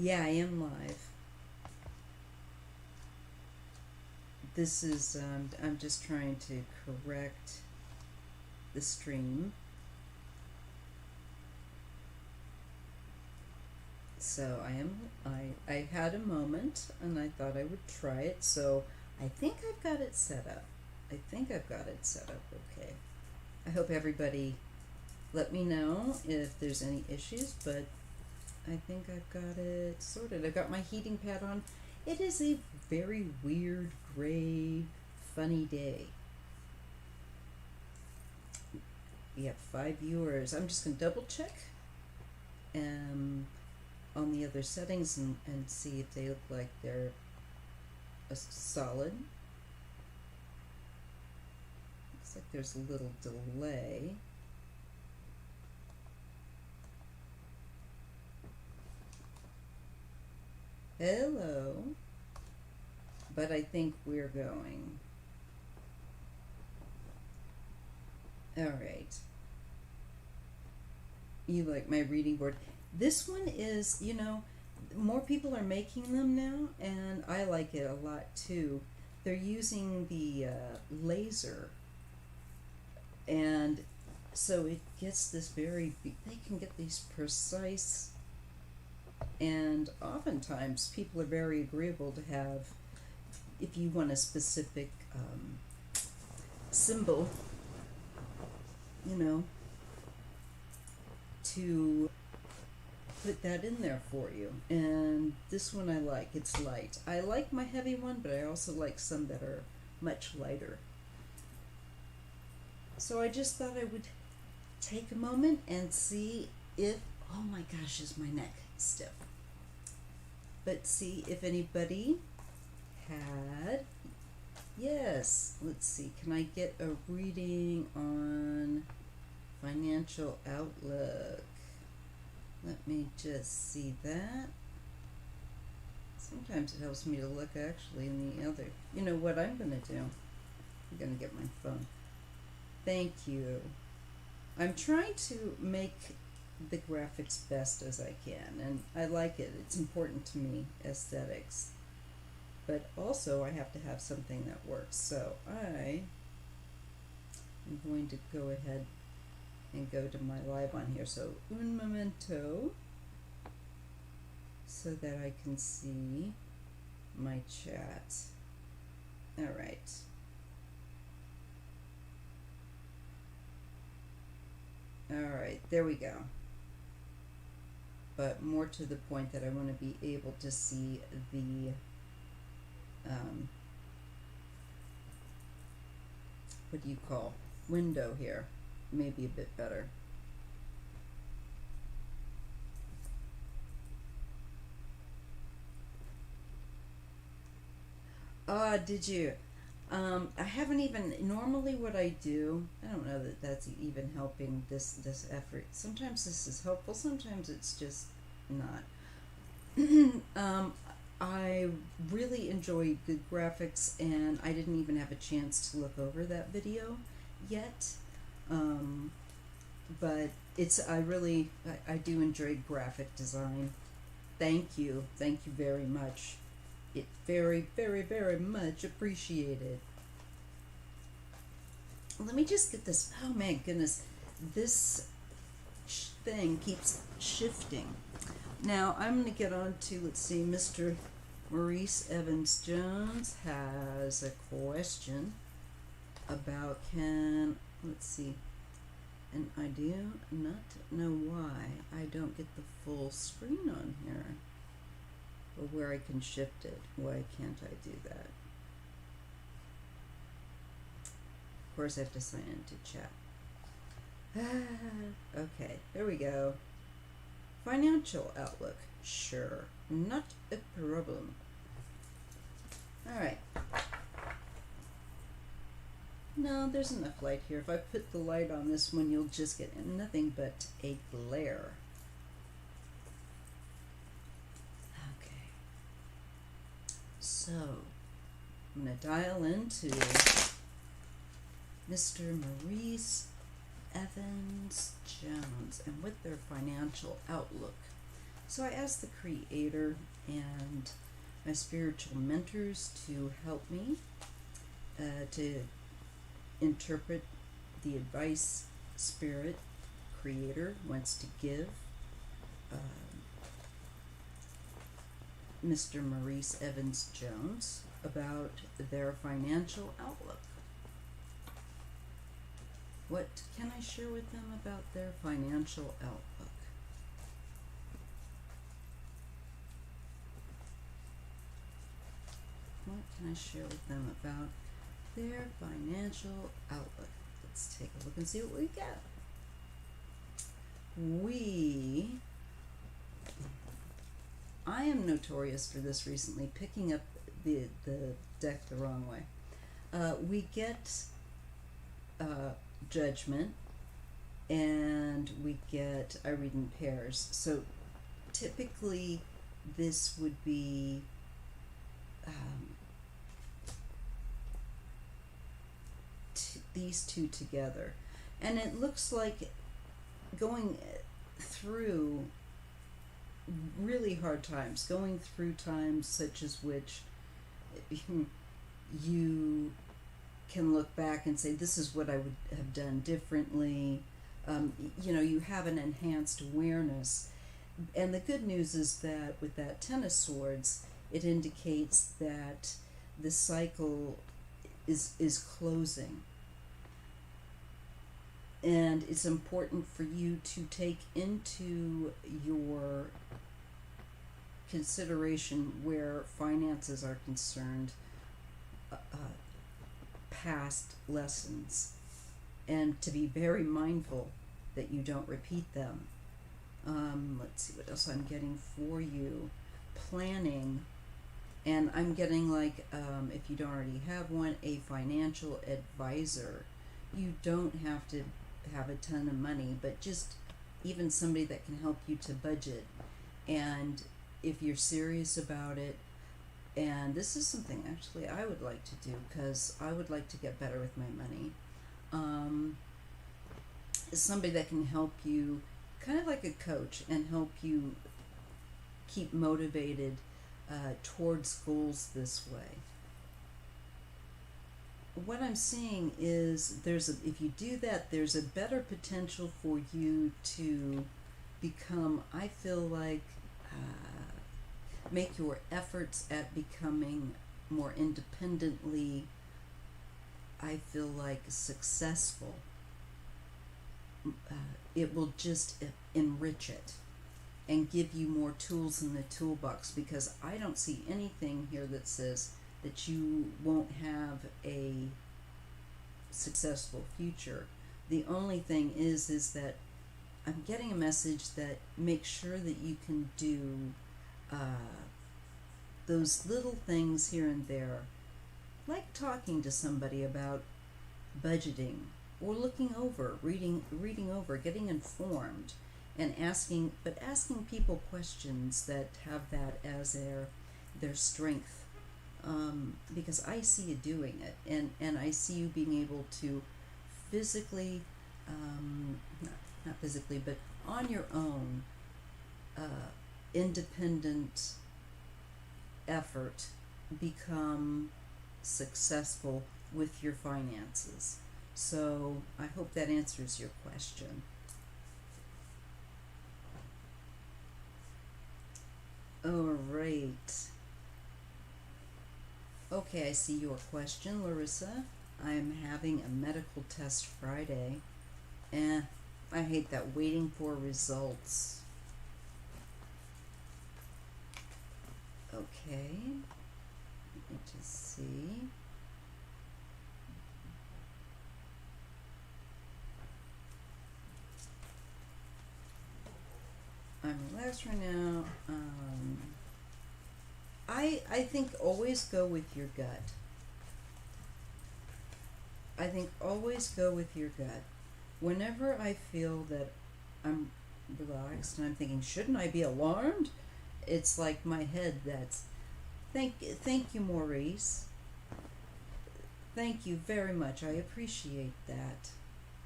Yeah, I am live. This is, I'm just trying to correct the stream. So I had a moment and I thought I would try it. So I think I've got it set up. Okay. I hope everybody let me know if there's any issues, but I think I've got it sorted. I've got my heating pad on. It is a very weird, gray, funny day. We have 5 viewers. I'm just going to double check on the other settings and see if they look like they're solid. Looks like there's a little delay. Hello. But I think we're going. All right. You like my reading board. This one is, more people are making them now, and I like it a lot too. They're using the laser, and so it gets this they can get these precise, and oftentimes people are very agreeable to have, if you want a specific symbol, to put that in there for you. And this one I like. It's light. I like my heavy one, but I also like some that are much lighter. So I just thought I would take a moment and see if, oh my gosh, is my neck stiff? But see if anybody had, yes, let's see, can I get a reading on financial outlook? Let me just see that. Sometimes it helps me to look actually in the other. You know what I'm going to do? I'm going to get my phone. Thank you. I'm trying to make the graphics best as I can, and I like it. It's important to me, aesthetics. But also I have to have something that works. So I am going to go ahead and go to my live on here. So un momento, so that I can see my chat. All right. All right, there we go. But more to the point that I want to be able to see the what do you call window here? Maybe a bit better. Did you? I haven't even, normally what I do, I don't know that that's even helping this effort. Sometimes this is helpful, sometimes it's just not. I really enjoy good graphics, and I didn't even have a chance to look over that video yet. But I do enjoy graphic design. Thank you very much. It very, very, very much appreciated. Let me just get this. Oh my goodness, this thing keeps shifting. Now I'm going to get on to, let's see, Mr. Maurice Evans Jones has a question about let's see, an idea, not know why I don't get the full screen on here, or where I can shift it. Why can't I do that? Of course I have to sign into chat. Okay, there we go. Financial outlook, sure, not a problem. All right. No, there's enough light here. If I put the light on this one, you'll just get nothing but a glare. Okay. So, I'm going to dial into Mr. Maurice Evans Jones and with their financial outlook. So I asked the Creator and my spiritual mentors to help me to interpret the advice Spirit Creator wants to give Mr. Maurice Evans Jones about their financial outlook. What can I share with them about their financial outlook? What can I share with them about their financial outlook? Let's take a look and see what we get. I am notorious for this recently, picking up the deck the wrong way. We get Judgment, and we get, I read in pairs. So typically this would be these two together, and it looks like going through really hard times, going through times such as which you can look back and say, this is what I would have done differently. You have an enhanced awareness. And the good news is that with that Ten of Swords, it indicates that the cycle is closing. And it's important for you to take into your consideration where finances are concerned, past lessons, and to be very mindful that you don't repeat them. Let's see what else I'm getting for you. Planning, and I'm getting like, if you don't already have one, a financial advisor. You don't have to have a ton of money, but just even somebody that can help you to budget. And if you're serious about it, and this is something actually I would like to do because I would like to get better with my money, somebody that can help you, kind of like a coach, and help you keep motivated towards goals this way. What I'm seeing is if you do that, there's a better potential for you to become, I feel like, make your efforts at becoming more independently, I feel like, successful. It will just enrich it and give you more tools in the toolbox, because I don't see anything here that says that you won't have a successful future. The only thing is that I'm getting a message that make sure that you can do those little things here and there, like talking to somebody about budgeting, or looking over, reading over, getting informed, and asking people questions that have that as their strength. Because I see you doing it, and I see you being able to physically, not physically, but on your own, independent effort, become successful with your finances. So I hope that answers your question. All right. Okay, I see your question, Larissa. I'm having a medical test Friday. I hate that, waiting for results. Okay, let me just see. I'm relaxed right now. I think always go with your gut. I think always go with your gut. Whenever I feel that I'm relaxed and I'm thinking, shouldn't I be alarmed? It's like my head that's, thank you, Maurice. Thank you very much. I appreciate that.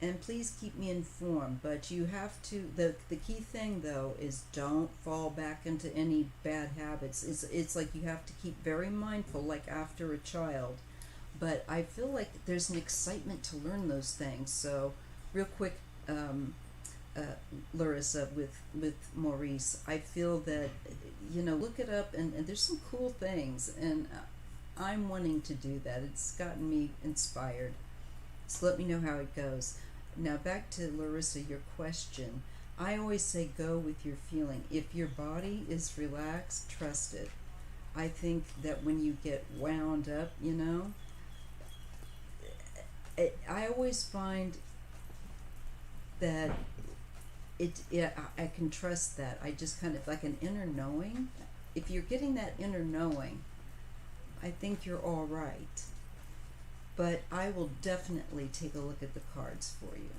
and please keep me informed. But you have to, the key thing though is don't fall back into any bad habits. It's like you have to keep very mindful, like after a child. But I feel like there's an excitement to learn those things. So real quick, uh, Larissa, with Maurice, I feel that, look it up, and there's some cool things, and I'm wanting to do that. It's gotten me inspired. So let me know how it goes. Now back to Larissa, your question. I always say go with your feeling. If your body is relaxed, trust it. I think that when you get wound up, I always find that I can trust that. I just kind of like an inner knowing. If you're getting that inner knowing, I think you're all right. But I will definitely take a look at the cards for you,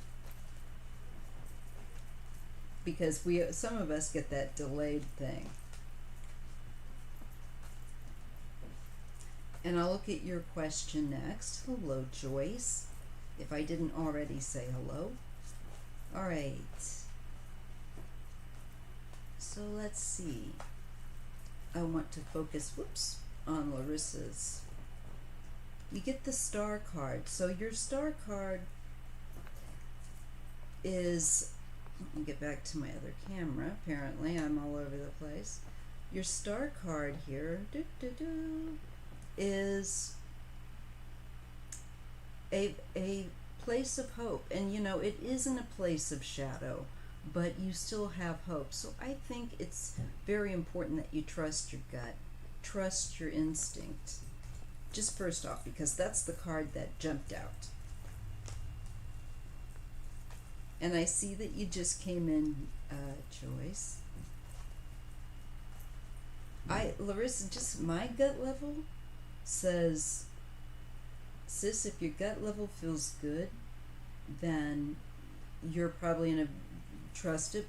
because some of us get that delayed thing. And I'll look at your question next. Hello, Joyce. If I didn't already say hello. All right. So let's see. I want to focus, on Larissa's. You get the star card. So your star card is, let me get back to my other camera. Apparently I'm all over the place. Your star card here is a place of hope. And it isn't a place of shadow, but you still have hope. So I think it's very important that you trust your gut, trust your instinct. Just first off, because that's the card that jumped out. And I see that you just came in, Joyce. Larissa, just my gut level says, sis, if your gut level feels good, then you're probably gonna trust it.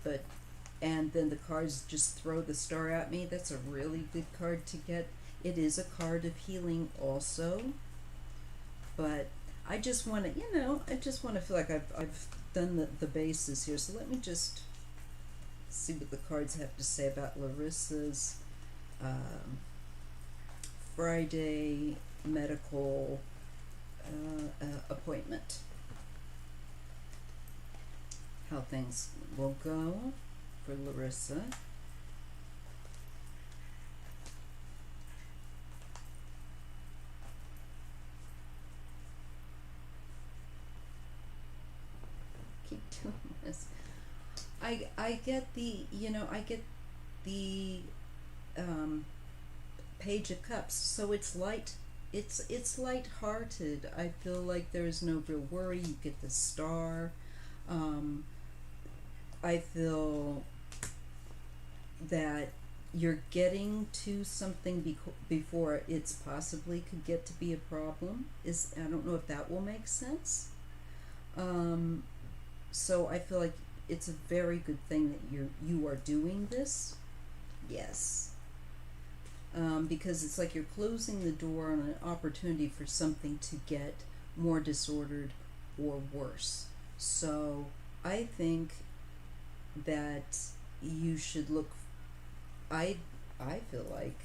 And then the cards just throw the star at me. That's a really good card to get. It is a card of healing also, but I just want to, feel like I've done the bases here. So let me just see what the cards have to say about Larissa's Friday medical appointment. How things will go for Larissa. Keep doing this. I get the Page of Cups, so it's light. It's light-hearted. I feel like there's no real worry. You get the star. I feel that you're getting to something before it's possibly could get to be a problem. I don't know if that will make sense. So I feel like it's a very good thing that you are doing this. Yes. Because it's like you're closing the door on an opportunity for something to get more disordered or worse. So I think that you should look, I feel like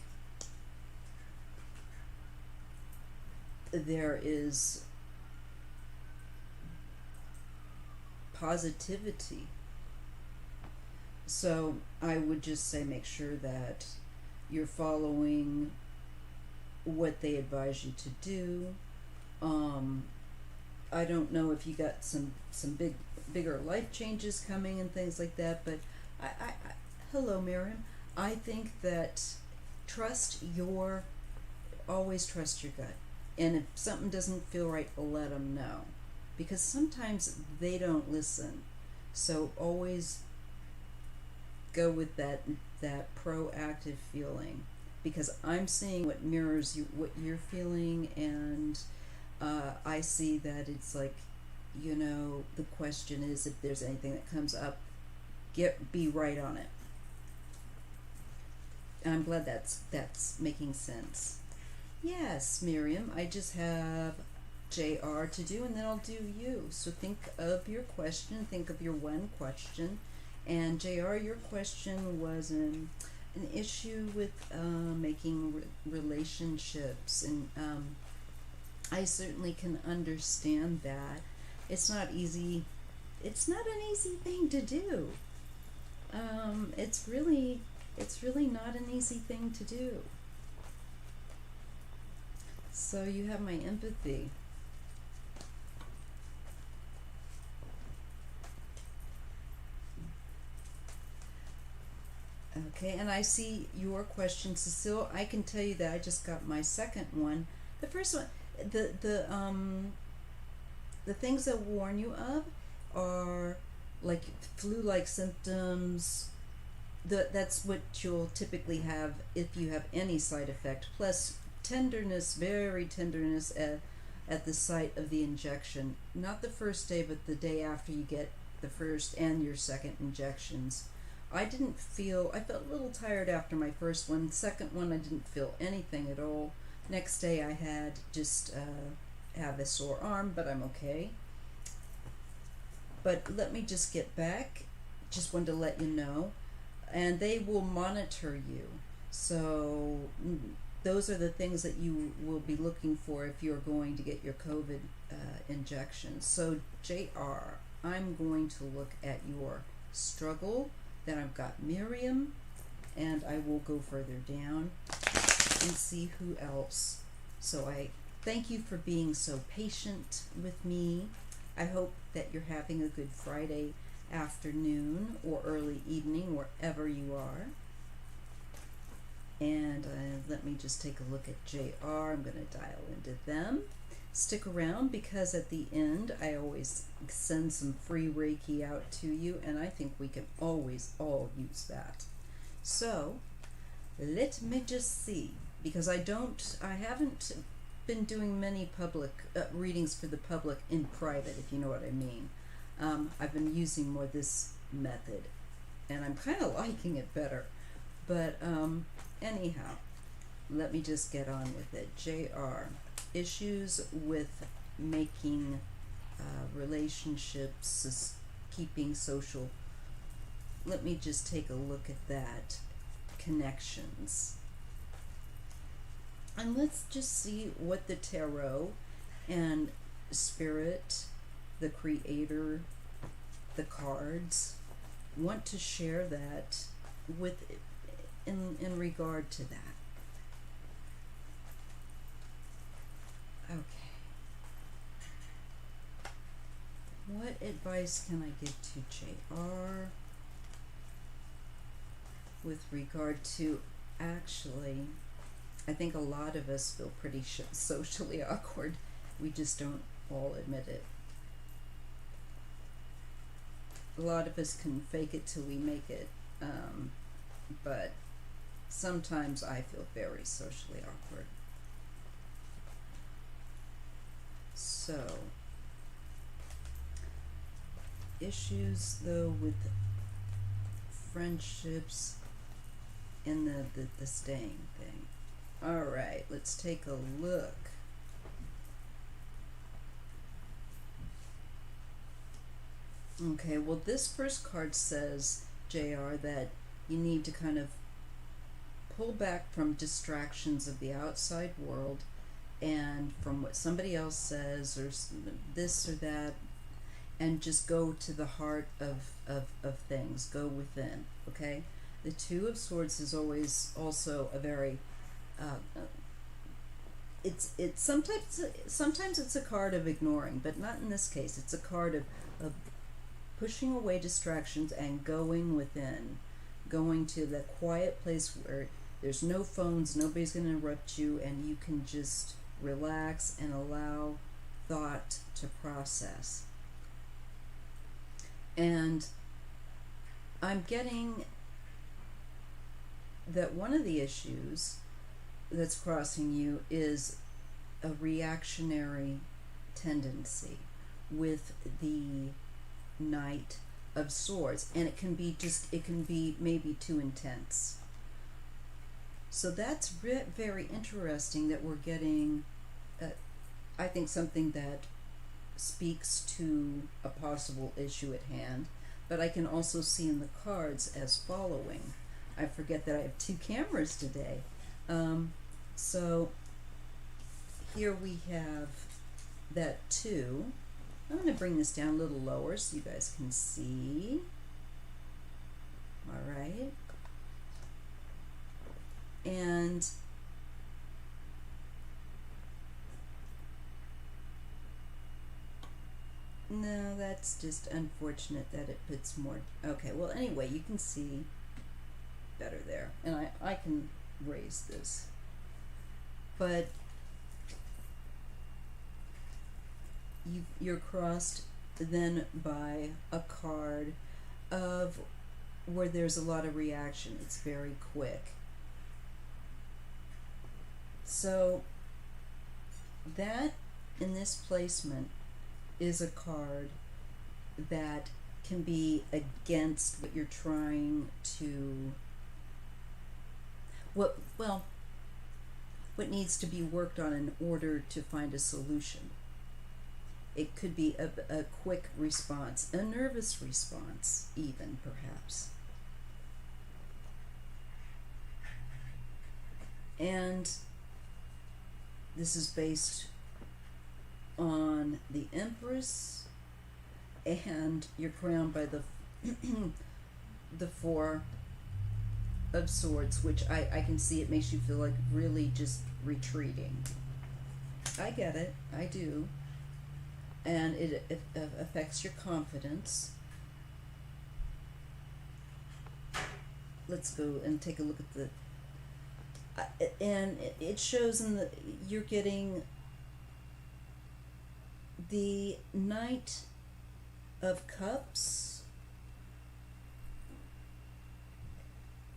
there is positivity. So I would just say make sure that you're following what they advise you to do. I don't know if you got some bigger life changes coming and things like that, but I hello Miriam. I think that always trust your gut. And if something doesn't feel right, let them know. Because sometimes they don't listen. So always go with that proactive feeling, because I'm seeing what mirrors what you're feeling, and I see that it's like, the question is, if there's anything that comes up, be right on it. And I'm glad that's making sense. Yes, Miriam, I just have JR to do, and then I'll do you. So think of your question, think of your one question. And JR, your question was an issue with making relationships, and I certainly can understand that. It's not easy. It's not an easy thing to do. It's really not an easy thing to do. So you have my empathy. Okay, and I see your question, Cecile. I can tell you that I just got my second one. The first one, the things that warn you of are like flu-like symptoms. That's what you'll typically have if you have any side effect. Plus tenderness, very tenderness at the site of the injection. Not the first day, but the day after you get the first and your second injections. I felt a little tired after my first one. Second one, I didn't feel anything at all. Next day, I had just have a sore arm, but I'm okay. But let me just get back. Just wanted to let you know. And they will monitor you. So those are the things that you will be looking for if you're going to get your COVID injection. So JR, I'm going to look at your struggle. Then I've got Miriam, and I will go further down and see who else. So I thank you for being so patient with me. I hope that you're having a good Friday afternoon or early evening, wherever you are. And let me just take a look at JR. I'm going to dial into them. Stick around, because at the end I always send some free Reiki out to you, and I think we can always all use that. So let me just see, because I haven't been doing many public readings for the public in private, if you know what I mean. I've been using more this method, and I'm kind of liking it better. But anyhow, let me just get on with it. JR, issues with making relationships, keeping social. Let me just take a look at that. Connections. And let's just see what the tarot and spirit, the creator, the cards want to share that with in regard to that. Okay. What advice can I give to JR with regard to, actually, I think a lot of us feel pretty socially awkward. We just don't all admit it. A lot of us can fake it till we make it, but sometimes I feel very socially awkward. So, issues though with friendships and the staying thing. Alright, let's take a look. Okay, well, this first card says, JR, that you need to kind of pull back from distractions of the outside world and from what somebody else says or this or that, and just go to the heart of things. Go within, okay? The Two of Swords is always also a very it's sometimes it's a card of ignoring, but not in this case. It's a card of pushing away distractions and going within, going to that quiet place where there's no phones, nobody's going to interrupt you, and you can just relax and allow thought to process. And I'm getting that one of the issues that's crossing you is a reactionary tendency with the Knight of Swords, and it can be maybe too intense. So that's very interesting that we're getting I think something that speaks to a possible issue at hand, but I can also see in the cards as following. I forget that I have two cameras today. So here we have that 2. I'm going to bring this down a little lower so you guys can see. All right. And no, that's just unfortunate that it puts more. Okay, well, anyway, you can see better there. And I can raise this. But you're crossed then by a card of where there's a lot of reaction. It's very quick. So that in this placement is a card that can be against what you're trying to what needs to be worked on in order to find a solution. It could be a quick response, a nervous response even, perhaps. And this is based on the Empress, and you're crowned by the the 4 of Swords, which I can see it makes you feel like really just retreating. I get it, I do. And it affects your confidence. Let's go and take a look at the and it shows in the you're getting the Knight of Cups,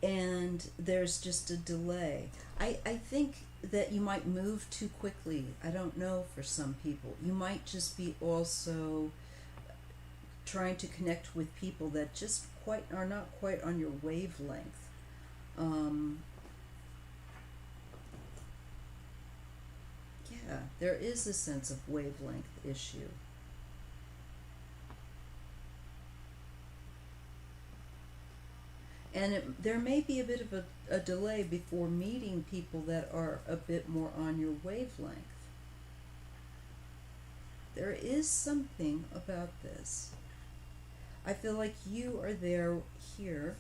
and there's just a delay. I think that you might move too quickly. I don't know, for some people. You might just be also trying to connect with people that just are not quite on your wavelength. Yeah, there is a sense of wavelength issue. And there may be a bit of a delay before meeting people that are a bit more on your wavelength. There is something about this. I feel like you are here,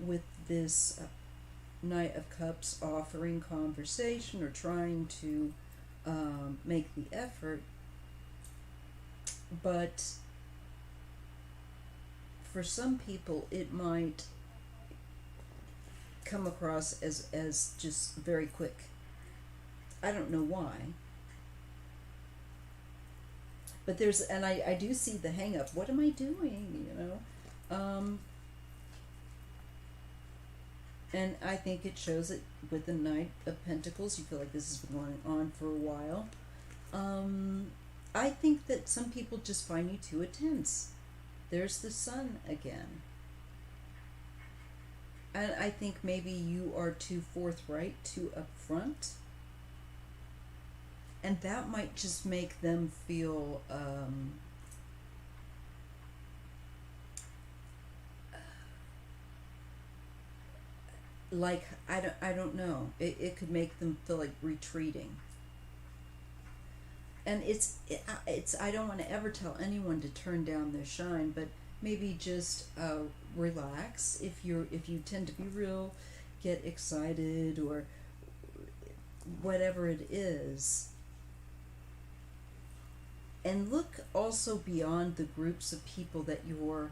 with this Knight of Cups offering conversation or trying to make the effort, but for some people it might come across as just very quick. I don't know why. But I do see the hang up. What am I doing, And I think it shows it with the Knight of Pentacles. You feel like this has been going on for a while. I think that some people just find you too intense. There's the Sun again. And I think maybe you are too forthright, too upfront. And that might just make them feel like I don't know. It could make them feel like retreating. And it's I don't want to ever tell anyone to turn down their shine, but maybe just relax. If you tend to be real, get excited or whatever it is. And look also beyond the groups of people that you're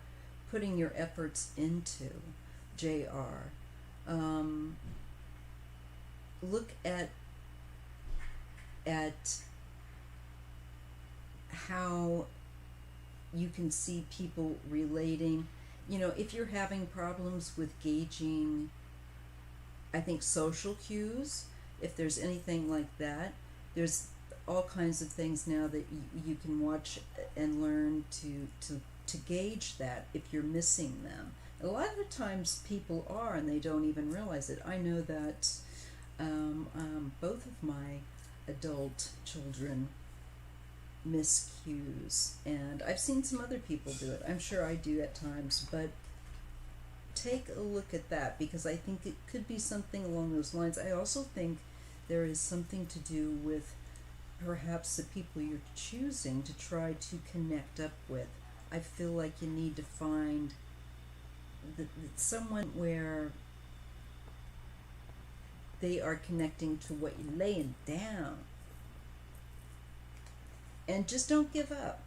putting your efforts into, JR. Look at how you can see people relating. If you're having problems with gauging, I think, social cues, if there's anything like that, there's all kinds of things now that you can watch and learn to gauge that if you're missing them. A lot of the times people are, and they don't even realize it. I know that both of my adult children miscues, and I've seen some other people do it. I'm sure I do at times, but take a look at that, because I think it could be something along those lines. I also think there is something to do with perhaps the people you're choosing to try to connect up with. I feel like you need to find someone where they are connecting to what you're laying down. And just don't give up,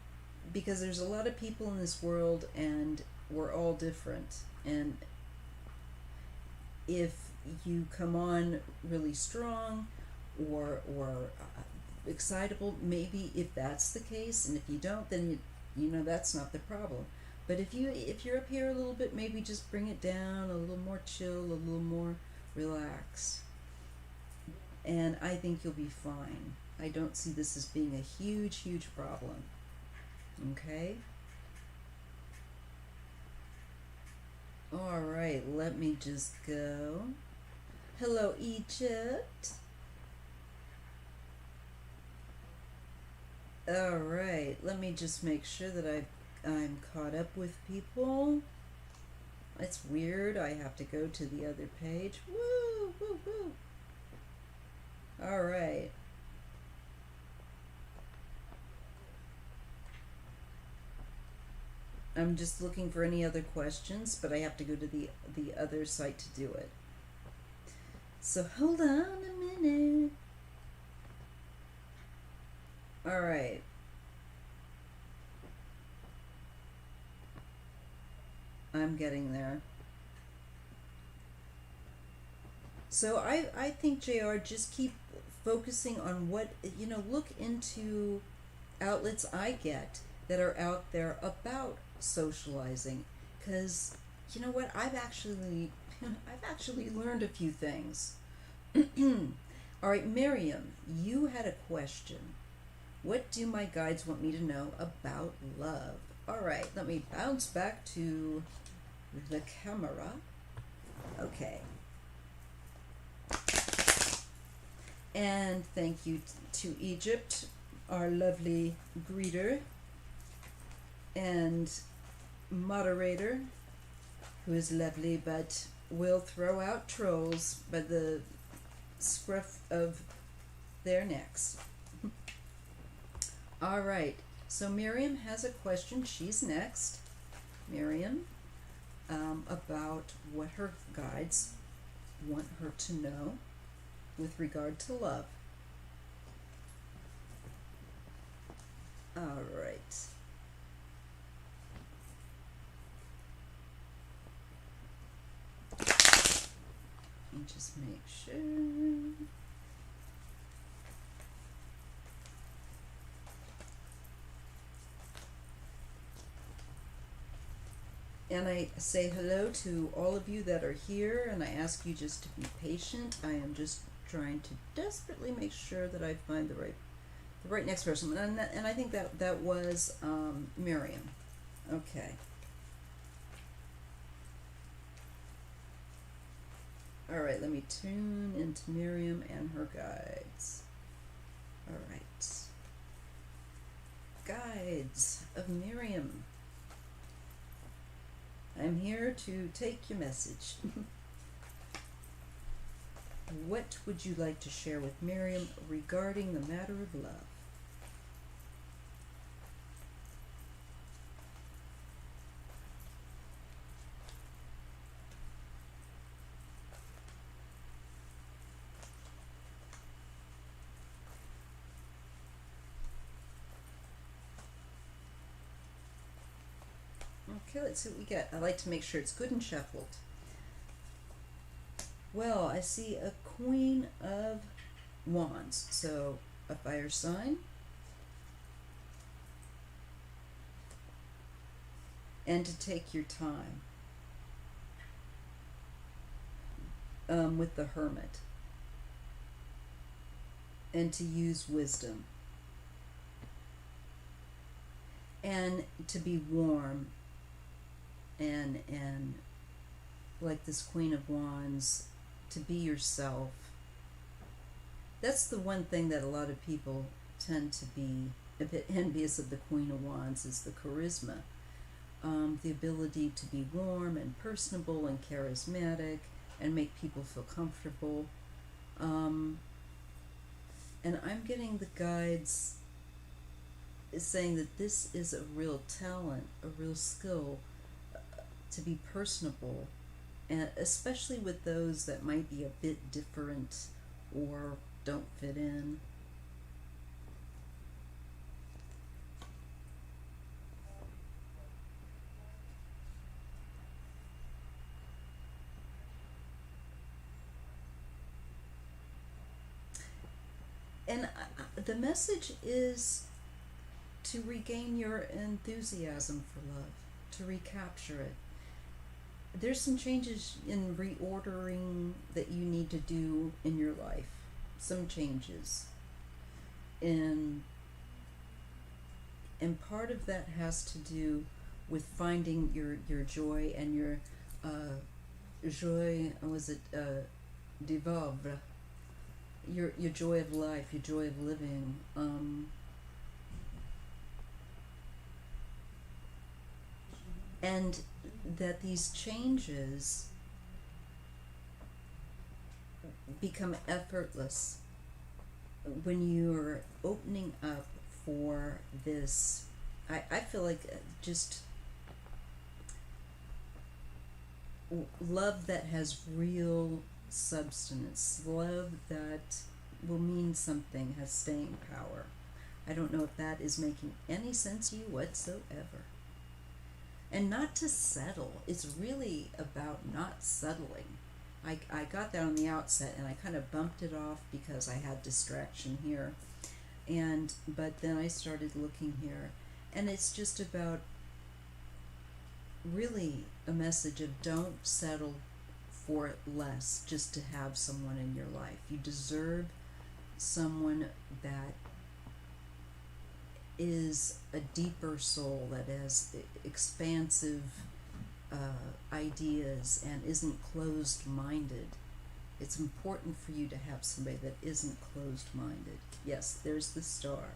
because there's a lot of people in this world and we're all different. And if you come on really strong or excitable, maybe if that's the case, and if you don't, then you know that's not the problem. But if you're up here a little bit, maybe just bring it down a little more chill, a little more relaxed, and I think you'll be fine. I don't see this as being a huge problem. Okay? All right, let me just go. Hello, Egypt. All right, let me just make sure that I'm caught up with people. It's weird. I have to go to the other page. Woo, woo, woo. All right. I'm just looking for any other questions, but I have to go to the other site to do it. So hold on a minute. All right. I'm getting there. So I think, JR, just keep focusing on what, look into outlets I get that are out there about socializing, because you know what, I've actually learned a few things. All right, Miriam, you had a question. What do my guides want me to know about love? All right, let me bounce back to the camera. Okay. And thank you to Egypt, our lovely greeter and moderator, who is lovely but will throw out trolls by the scruff of their necks. All right, so Miriam has a question. She's next. Miriam, about what her guides want her to know with regard to love. All right. Let me just make sure. And I say hello to all of you that are here, and I ask you just to be patient. I am just trying to desperately make sure that I find the right next person. And I think that was Miriam. Okay. All right, let me tune into Miriam and her guides. All right. Guides of Miriam. I'm here to take your message. What would you like to share with Miriam regarding the matter of love? Okay, let's see what we get. I like to make sure it's good and shuffled. Well, I see a Queen of Wands, so a fire sign. And to take your time. With the Hermit. And to use wisdom. And to be warm. And like this Queen of Wands, to be yourself, That's the one thing that a lot of people tend to be a bit envious of the Queen of Wands is the charisma, the ability to be warm and personable and charismatic and make people feel comfortable. Um, and I'm getting the guides saying that this is a real talent, a real skill to be personable, and especially with those that might be a bit different or don't fit in. And the message is to regain your enthusiasm for love, to recapture it. There's some changes in reordering that you need to do in your life. Some changes. And part of that has to do with finding your joy and your joy, was it de vivre, your joy of life, your joy of living. And that these changes become effortless when you're opening up for this. I feel like just love that has real substance, love that will mean something, has staying power. I don't know if that is making any sense to you whatsoever. And not to settle. It's really about not settling. I got that on the outset and I kind of bumped it off because I had distraction here. But then I started looking here, and it's just about really a message of don't settle for less just to have someone in your life. You deserve someone that is a deeper soul, that has expansive ideas and isn't closed-minded. It's important for you to have somebody that isn't closed-minded. Yes, there's the star.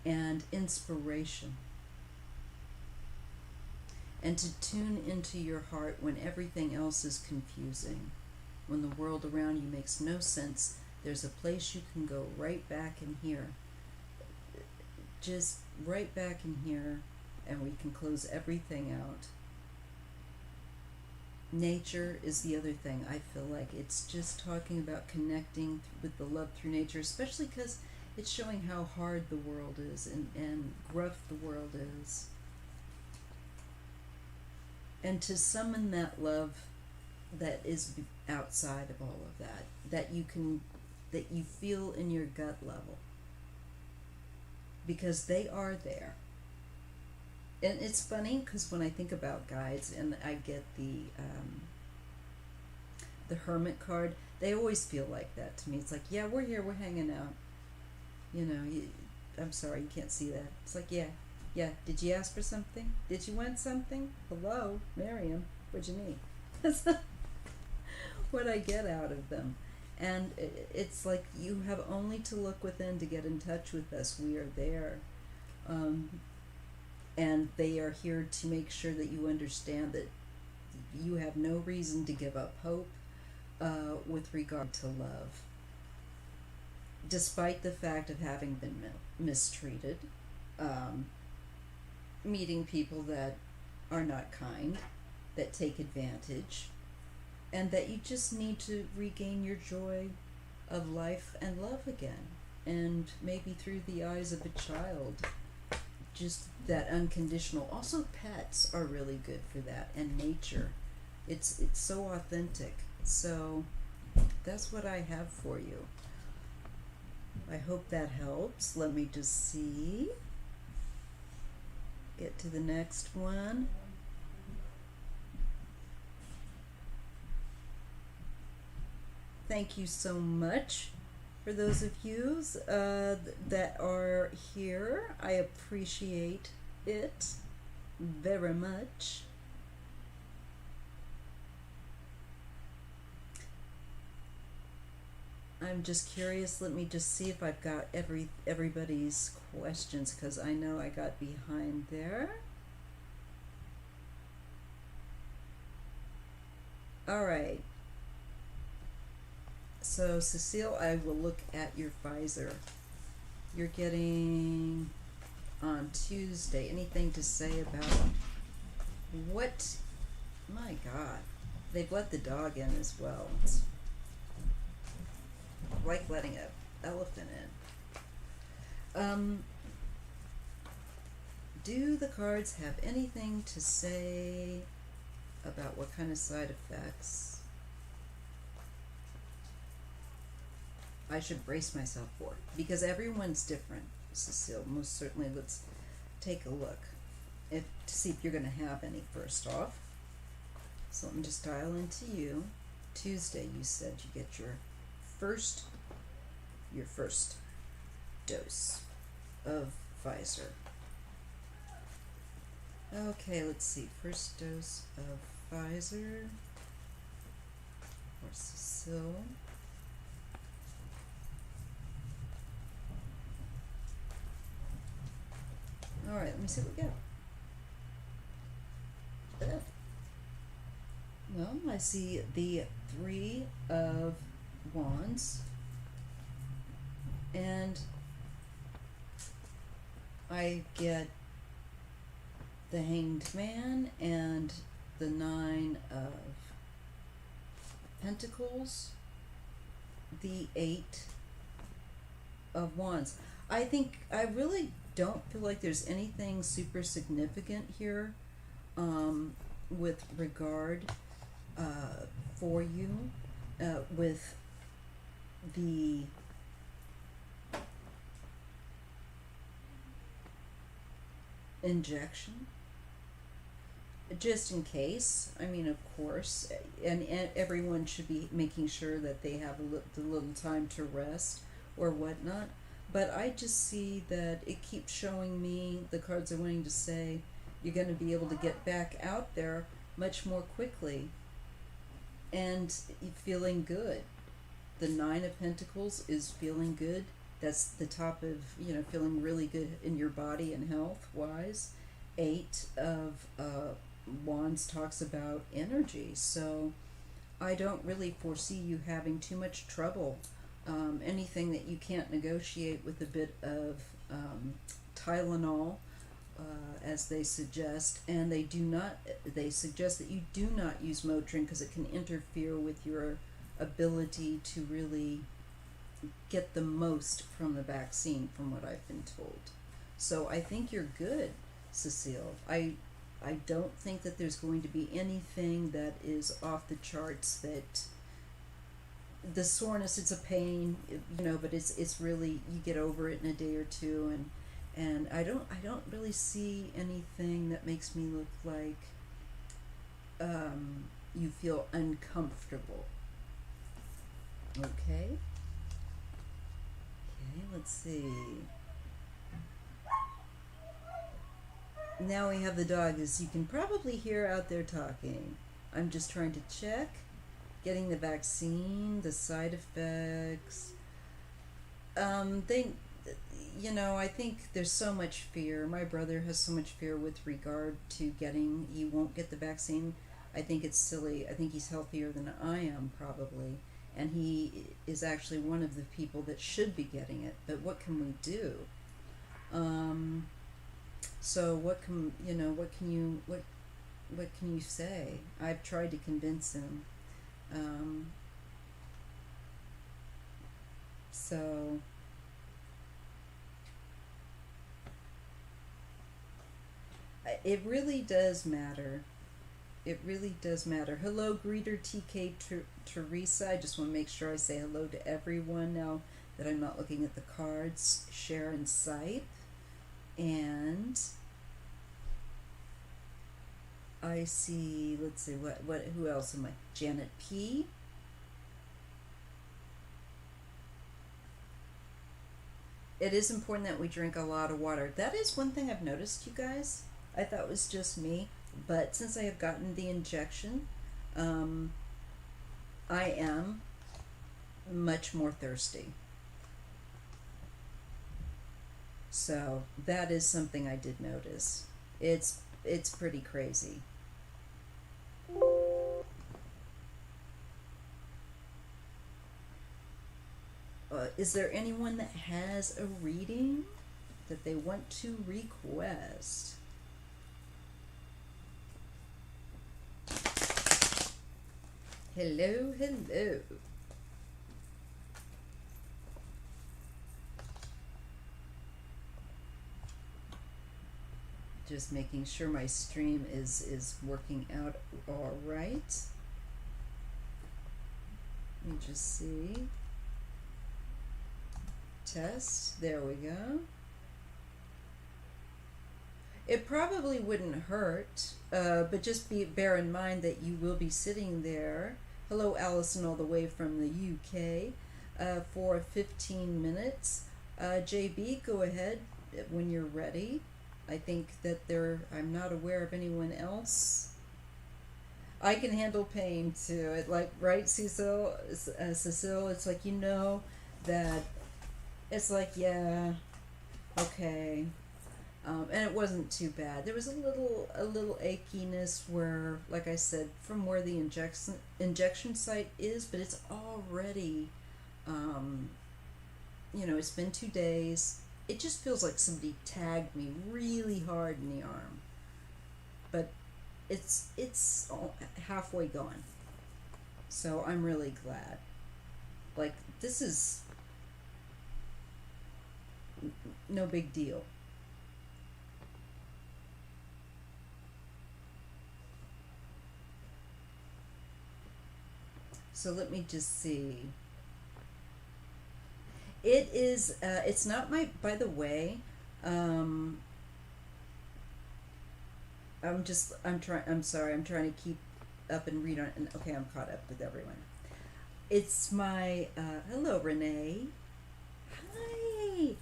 And inspiration. And to tune into your heart when everything else is confusing, when the world around you makes no sense. There's a place you can go right back in here. Just right back in here, and we can close everything out. Nature is the other thing. I feel like it's just talking about connecting with the love through nature, especially because it's showing how hard the world is and rough the world is. And to summon that love that is outside of all of that, that you feel in your gut level, because they are there. And it's funny because when I think about guides and I get the Hermit card, they always feel like that to me. It's like, yeah, we're here, we're hanging out. I'm sorry, you can't see that. It's like, yeah. Did you ask for something? Did you want something? Hello, Miriam. What'd you need? That's what I get out of them. And it's like you have only to look within to get in touch with us. We are there. And they are here to make sure that you understand that you have no reason to give up hope with regard to love. Despite the fact of having been mistreated, meeting people that are not kind, that take advantage, and that you just need to regain your joy of life and love again. And maybe through the eyes of a child, just that unconditional. Also, pets are really good for that, and nature. It's so authentic. So that's what I have for you. I hope that helps. Let me just see. Get to the next one. Thank you so much for those of you that are here. I appreciate it very much. I'm just curious. Let me just see if I've got everybody's questions, because I know I got behind there. All right. So Cecile, I will look at your Pfizer. You're getting on Tuesday. Anything to say about what? My God, they've let the dog in as well. It's like letting an elephant in. Do the cards have anything to say about what kind of side effects I should brace myself for? Because everyone's different, Cecile. Most certainly. Let's take a look to see if you're going to have any first off. So let me just dial into you. Tuesday, you said you get your first dose of Pfizer. Okay, let's see. First dose of Pfizer for Cecile. All right, let me see what we got. Well, I see the Three of Wands, and I get the Hanged Man and the Nine of Pentacles, the Eight of Wands. I really don't feel like there's anything super significant here with regard for you with the injection. Just in case, I mean, of course, and everyone should be making sure that they have the little time to rest or whatnot. But I just see that it keeps showing me, the cards are wanting to say, you're going to be able to get back out there much more quickly and feeling good. The Nine of Pentacles is feeling good. That's the top of, feeling really good in your body and health-wise. Eight of Wands talks about energy. So I don't really foresee you having too much trouble. Anything that you can't negotiate with a bit of Tylenol, as they suggest, and they suggest that you do not use Motrin because it can interfere with your ability to really get the most from the vaccine, from what I've been told. So I think you're good, Cecile. I don't think that there's going to be anything that is off the charts. That the soreness, it's a pain, but it's really, you get over it in a day or two, and I don't really see anything that makes me look like you feel uncomfortable. Okay, let's see. Now we have the dog, as you can probably hear out there talking. I'm just trying to check. Getting the vaccine, the side effects. I think there's so much fear. My brother has so much fear with regard to he won't get the vaccine. I think it's silly. I think he's healthier than I am, probably. And he is actually one of the people that should be getting it. But what can we do? So what can you say? I've tried to convince him. So it really does matter. It really does matter. Hello, greeter TK Teresa. I just want to make sure I say hello to everyone now that I'm not looking at the cards. Sharon Sipe. And I see, let's see, who else am I? Janet P. It is important that we drink a lot of water. That is one thing I've noticed, you guys. I thought it was just me, but since I have gotten the injection, I am much more thirsty. So that is something I did notice. It's pretty crazy. Is there anyone that has a reading that they want to request? Hello, hello. Just making sure my stream is working out all right. Let me just see. Test. There we go. It probably wouldn't hurt, but just bear in mind that you will be sitting there. Hello, Allison, all the way from the UK, for 15 minutes. JB, go ahead when you're ready. I think that I'm not aware of anyone else. I can handle pain too. Right, Cecil? Cecile, it's like, that it's like, yeah, okay. And it wasn't too bad. There was a little achiness where, like I said, from where the injection site is, but it's already, it's been 2 days. It just feels like somebody tagged me really hard in the arm, but it's halfway gone. So I'm really glad. Like, this is no big deal. So let me just see. It is, it's not by the way, I'm sorry, I'm trying to keep up and read on, and okay, I'm caught up with everyone. It's my, hello, Renee. Hi.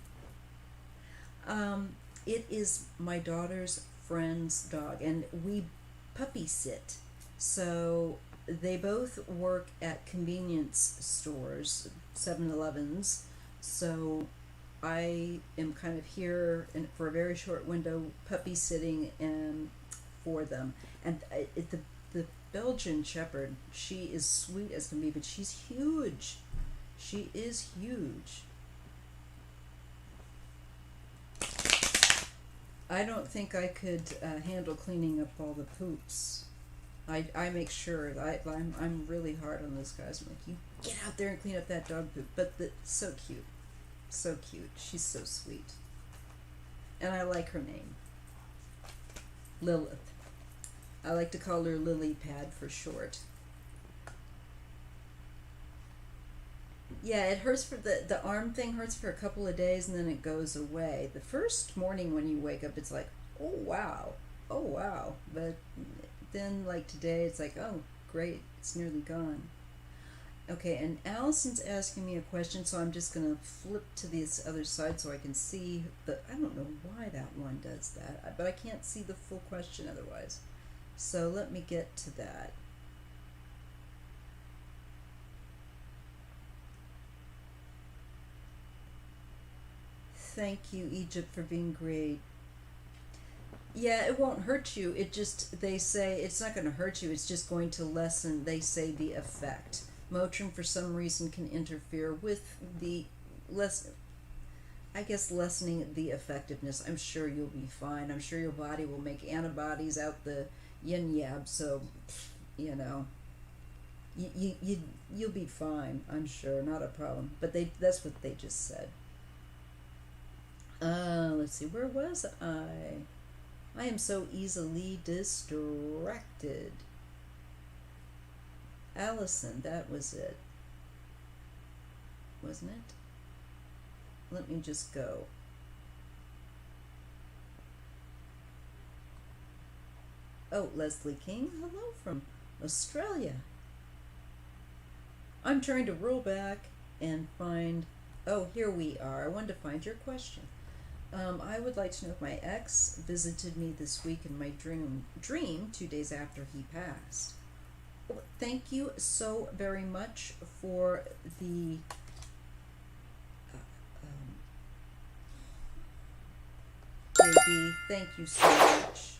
It is my daughter's friend's dog, and we puppy sit. So they both work at convenience stores, 7-Elevens. So I am kind of here for a very short window, puppy sitting and for them. And the Belgian Shepherd, she is sweet as can be, but she's huge. She is huge. I don't think I could handle cleaning up all the poops. I make sure that I'm really hard on those guys. I'm like, you get out there and clean up that dog poop. But so cute. So cute. She's so sweet. And I like her name. Lilith. I like to call her Lily Pad for short. Yeah, it hurts for the arm thing hurts for a couple of days and then it goes away. The first morning when you wake up, it's like, oh wow. But then, like today, it's like, oh great, it's nearly gone. Okay, and Allison's asking me a question, so I'm just gonna flip to this other side so I can see I don't know why that one does that, but I can't see the full question otherwise. So let me get to that. Thank you, Egypt, for being great. Yeah, it won't hurt you. They say it's not going to hurt you. It's just going to lessen, they say, the effect. Motrin, for some reason, can interfere with lessening the effectiveness. I'm sure you'll be fine. I'm sure your body will make antibodies out the yin yab, so, you'll be fine, I'm sure. Not a problem. But that's what they just said. Let's see, where was I? I am so easily distracted. Allison, that was it. Wasn't it? Let me just go. Oh, Leslie King, hello from Australia. I'm trying to roll back and find, oh, here we are. I wanted to find your question. I would like to know if my ex visited me this week in my dream 2 days after he passed. Thank you so very much for the JB. Thank you so much.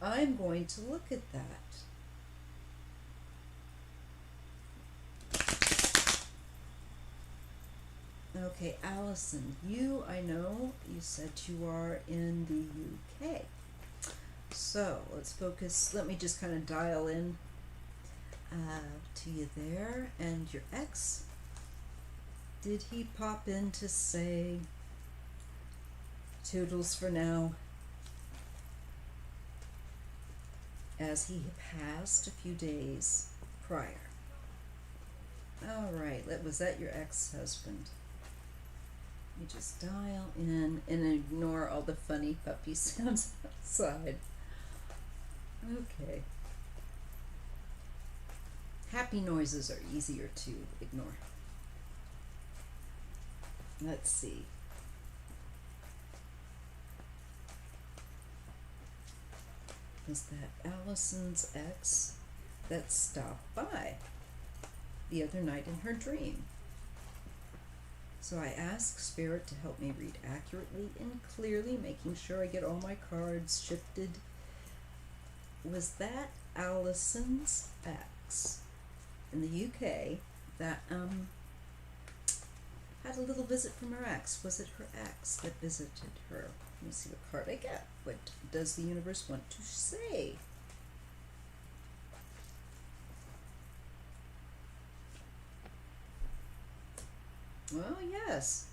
I'm going to look at that. Okay, Allison, I know you said you are in the UK. So let's focus. Let me just kind of dial in to you there. And your ex, did he pop in to say toodles for now as he passed a few days prior? All right, was that your ex-husband? You just dial in and ignore all the funny puppy sounds outside. Okay. Happy noises are easier to ignore. Let's see. Is that Allison's ex that stopped by the other night in her dream? So I ask Spirit to help me read accurately and clearly, making sure I get all my cards shifted. Was that Allison's ex in the UK that had a little visit from her ex? Was it her ex that visited her? Let me see what card I get. What does the universe want to say? Well, yes.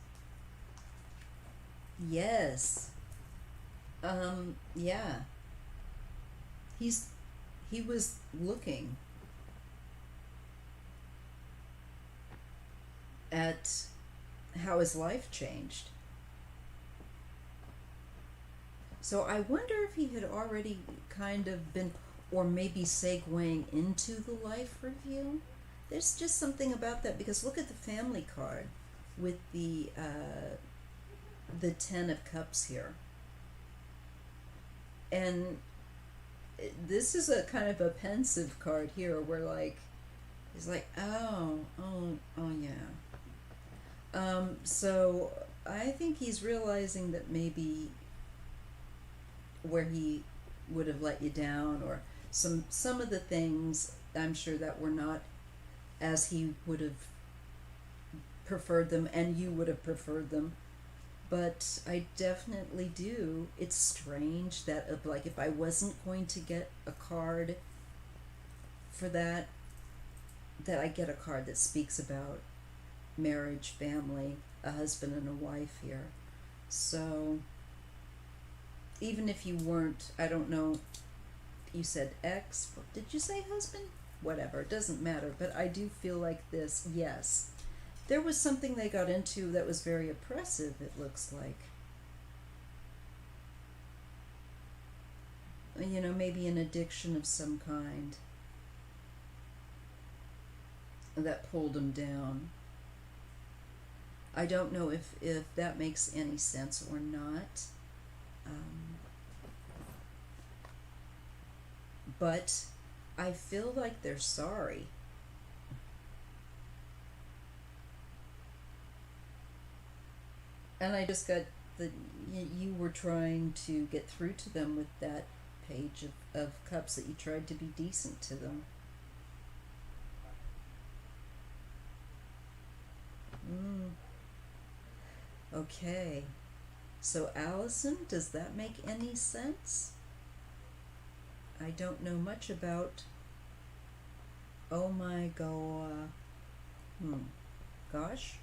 Yes. Yeah. He was looking at how his life changed. So I wonder if he had already kind of been, or maybe segueing into the life review. There's just something about that, because look at the family card with the 10 of Cups here. And this is a kind of a pensive card here, where like, it's like, oh yeah. So I think he's realizing that maybe where he would have let you down, or some of the things, I'm sure, that were not as he would have preferred them, and you would have preferred them. But I definitely do. It's strange that, like, if I wasn't going to get a card for that I get a card that speaks about marriage, family, a husband and a wife here. So even if you weren't, I don't know, you said ex, did you say husband? Whatever, it doesn't matter. But I do feel like this, yes. There was something they got into that was very oppressive, it looks like. You know, maybe an addiction of some kind that pulled him down. I don't know if that makes any sense or not. But I feel like they're sorry. And I just got that you were trying to get through to them with that page of cups, that you tried to be decent to them. Okay. So Allison, does that make any sense? I don't know much about. Oh my god. Gosh.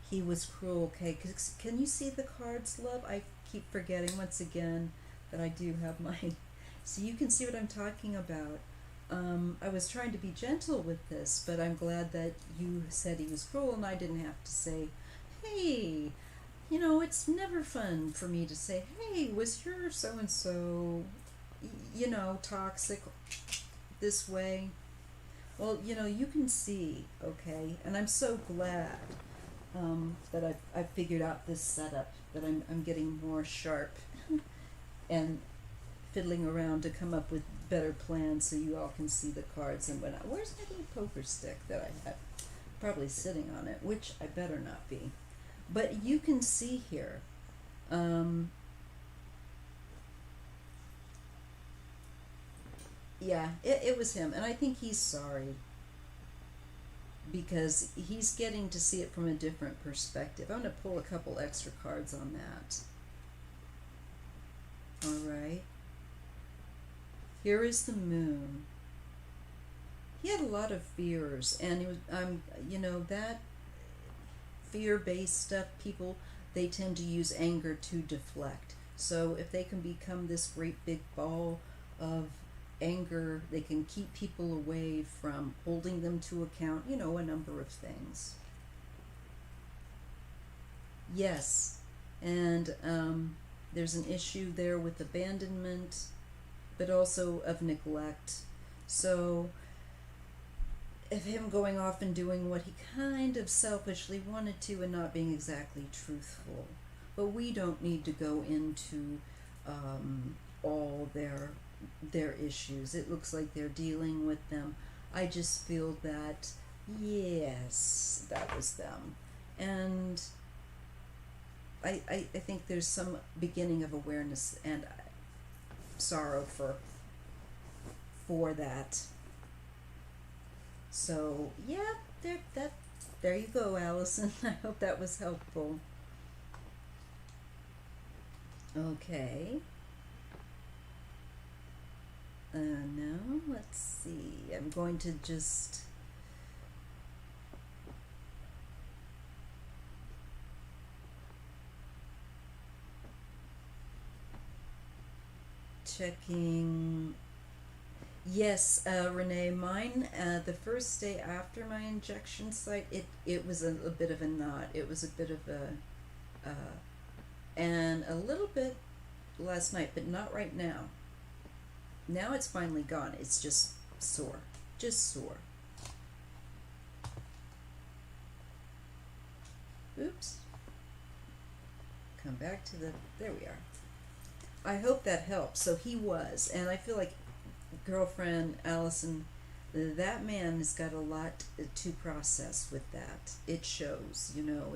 He was cruel. Okay, can you see the cards, love? I keep forgetting once again that I do have mine. So you can see what I'm talking about. I was trying to be gentle with this, but I'm glad that you said he was cruel and I didn't have to say, hey, you know, it's never fun for me to say, hey, was your so-and-so, you know, toxic this way? Well, you know, you can see, okay, and I'm so glad that I've figured out this setup, that I'm getting more sharp and fiddling around to come up with better plans so you all can see the cards and whatnot. Where's my little poker stick that I have? Probably sitting on it, which I better not be. But you can see here, yeah, it was him, and I think he's sorry because he's getting to see it from a different perspective. I'm going to pull a couple extra cards on that. All right. Here is the moon. He had a lot of fears, and he was, you know, that fear-based stuff, people, they tend to use anger to deflect. So if they can become this great big ball of anger, they can keep people away from holding them to account, you know, a number of things. Yes, and there's an issue there with abandonment, but also of neglect. So of him going off and doing what he kind of selfishly wanted to and not being exactly truthful. But we don't need to go into all their issues. It looks like they're dealing with them. I just feel that, yes, that was them. And I think there's some beginning of awareness and sorrow for that. So yeah, there you go, Allison. I hope that was helpful. Okay. Now let's see. I'm going to just checking. Yes, Renee, mine, the first day after my injection site, it was a bit of a knot. It was a bit of and a little bit last night, but not right now. Now it's finally gone. It's just sore. Just sore. Oops. Come back to there we are. I hope that helps. So he was, and I feel like girlfriend Allison, that man has got a lot to process with that. It shows, you know,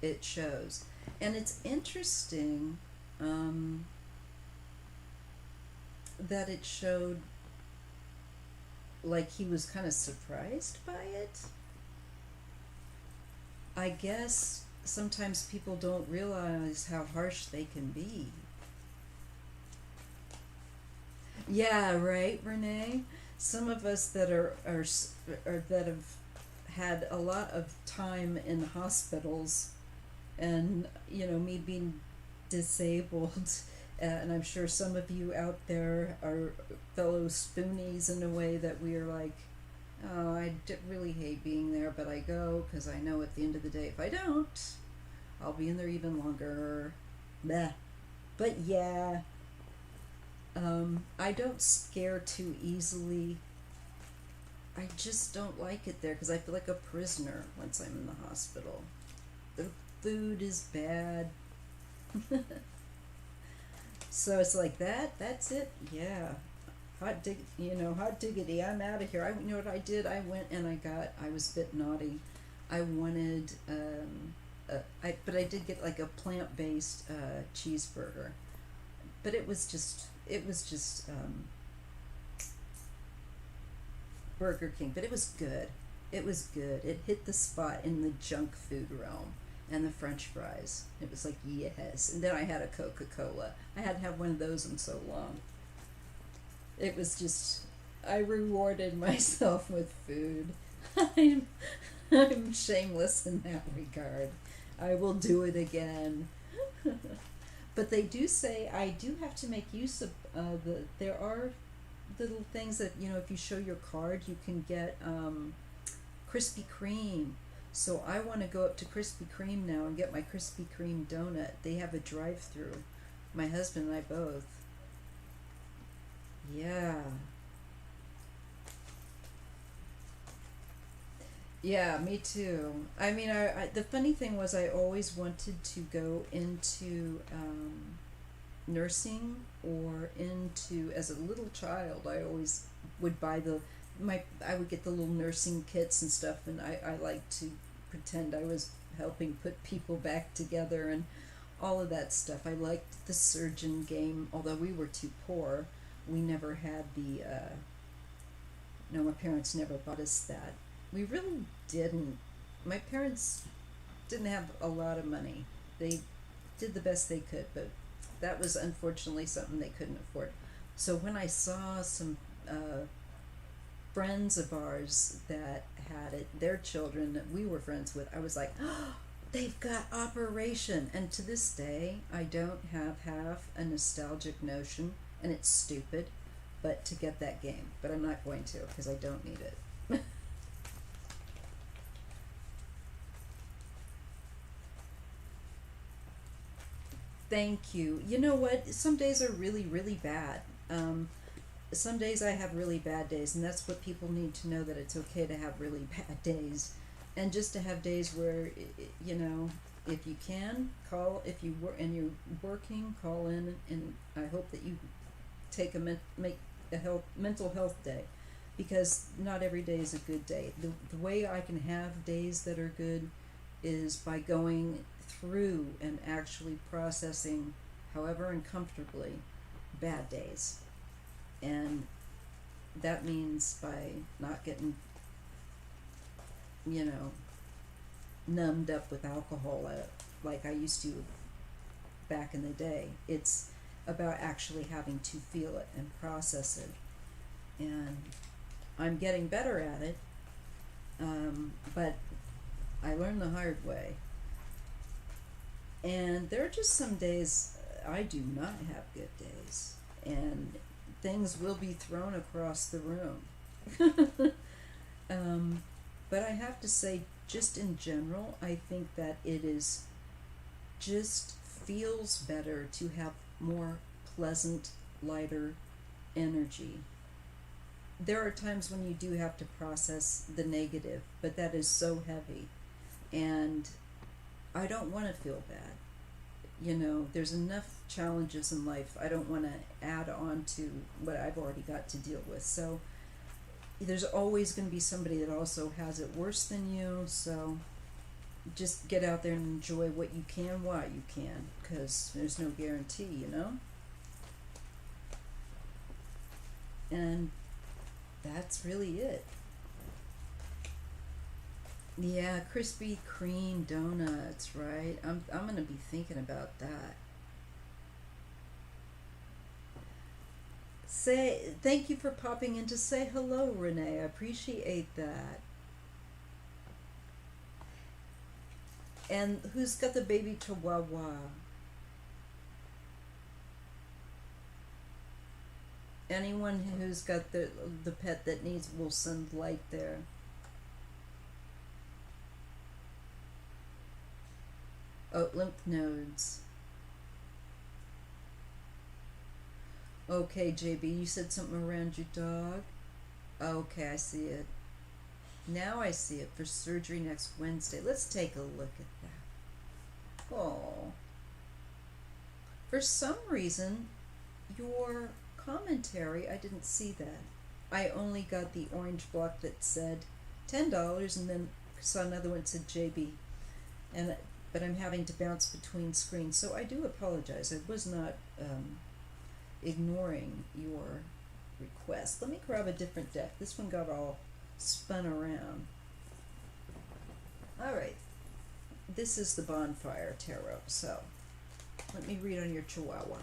it shows. And it's interesting that it showed like he was kind of surprised by it. I guess sometimes people don't realize how harsh they can be. Yeah, right, Renee. Some of us that are that have had a lot of time in hospitals, and you know, me being disabled, and I'm sure some of you out there are fellow spoonies in a way that we are like, oh, really hate being there, but I go because I know at the end of the day, if I don't, I'll be in there even longer. Meh. But yeah. I don't scare too easily. I just don't like it there because I feel like a prisoner once I'm in the hospital. The food is bad. So it's like that's it. Yeah. Hot diggity, I'm out of here. You know what I did? I went and I was a bit naughty. I wanted, but I did get like a plant-based cheeseburger. But it was just Burger King, but it was good. It was good. It hit the spot in the junk food realm. And the French fries. It was like, yes. And then I had a Coca-Cola. I hadn't had one of those in so long. It was just, I rewarded myself with food. I'm shameless in that regard. I will do it again. But they do say I do have to make use of there are little things that, you know, if you show your card, you can get Krispy Kreme. So I want to go up to Krispy Kreme now and get my Krispy Kreme donut. They have a drive-through. My husband and I both. Yeah. Yeah, me too. I mean, the funny thing was, I always wanted to go into nursing or into, as a little child, I always would buy I would get the little nursing kits and stuff, and I liked to pretend I was helping put people back together and all of that stuff. I liked the surgeon game, although we were too poor. We never had no, my parents never bought us that. We really didn't. My parents didn't have a lot of money. They did the best they could, but that was unfortunately something they couldn't afford. So when I saw some friends of ours that had it, their children that we were friends with, I was like, oh, they've got Operation. And to this day, I don't have half a nostalgic notion, and it's stupid, but to get that game. But I'm not going to because I don't need it. Thank you. You know what? Some days are really, really bad. Some days I have really bad days, and that's what people need to know, that it's okay to have really bad days. And just to have days where, you know, if you can, call, if you work and you're working, call in, and I hope that you make a mental health day, because not every day is a good day. The way I can have days that are good is by going through and actually processing, however uncomfortably, bad days. And that means by not getting, you know, numbed up with alcohol like I used to back in the day. It's about actually having to feel it and process it. And I'm getting better at it, but I learned the hard way. And there are just some days I do not have good days, and things will be thrown across the room. But I have to say, just in general, I think that it is just feels better to have more pleasant, lighter energy. There are times when you do have to process the negative, but that is so heavy. And I don't want to feel bad. You know, there's enough challenges in life. I don't want to add on to what I've already got to deal with. So there's always going to be somebody that also has it worse than you. So just get out there and enjoy what you can while you can, because there's no guarantee, you know? And that's really it. Yeah, Krispy Kreme donuts, right? I'm gonna be thinking about that. Say thank you for popping in to say hello, Renee. I appreciate that. And who's got the baby chihuahua? Anyone who's got the pet that needs, will send light there. Oh, lymph nodes. Okay, JB, you said something around your dog? Okay, I see it. Now I see it, for surgery next Wednesday. Let's take a look at that. Oh. For some reason, your commentary, I didn't see that. I only got the orange block that said $10, and then saw another one that said JB. But I'm having to bounce between screens, so I do apologize. I was not ignoring your request. Let me grab a different deck. This one got all spun around. All right, this is the Bonfire Tarot. So let me read on your Chihuahua.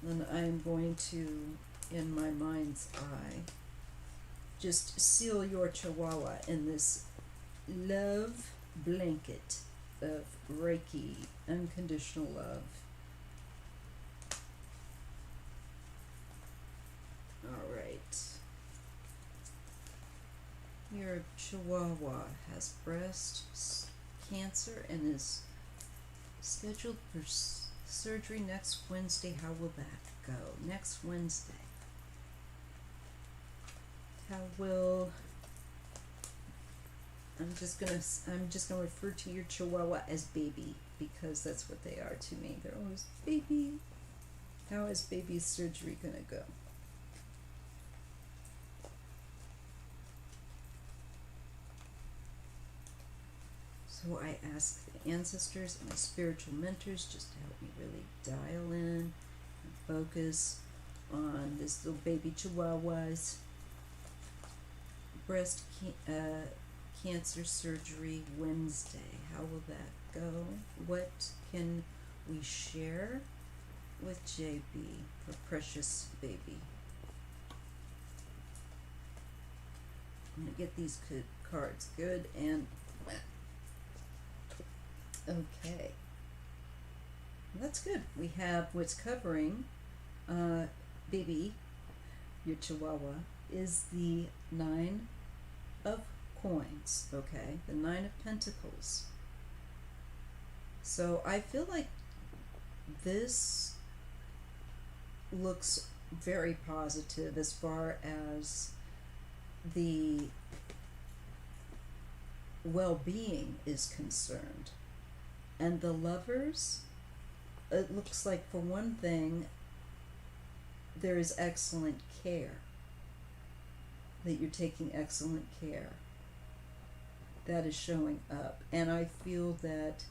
And I'm going to, in my mind's eye, just seal your Chihuahua in this love blanket of Reiki, unconditional love. All right. Your Chihuahua has breast cancer and is scheduled for surgery next Wednesday. How will that go? Next Wednesday. How will I'm just gonna refer to your Chihuahua as baby because that's what they are to me. They're always baby. How is baby's surgery gonna go? So I ask the ancestors and my spiritual mentors just to help me really dial in and focus on this little baby Chihuahua's breast cancer surgery Wednesday. How will that go? What can we share with JB for precious baby? I'm going to get these cards good and wet. Okay. That's good. We have what's covering baby, your Chihuahua, is the 9 of coins, okay? The 9 of Pentacles. So I feel like this looks very positive as far as the well-being is concerned. And the Lovers, it looks like for one thing, there is excellent care. That you're taking excellent care. That is showing up. And I feel that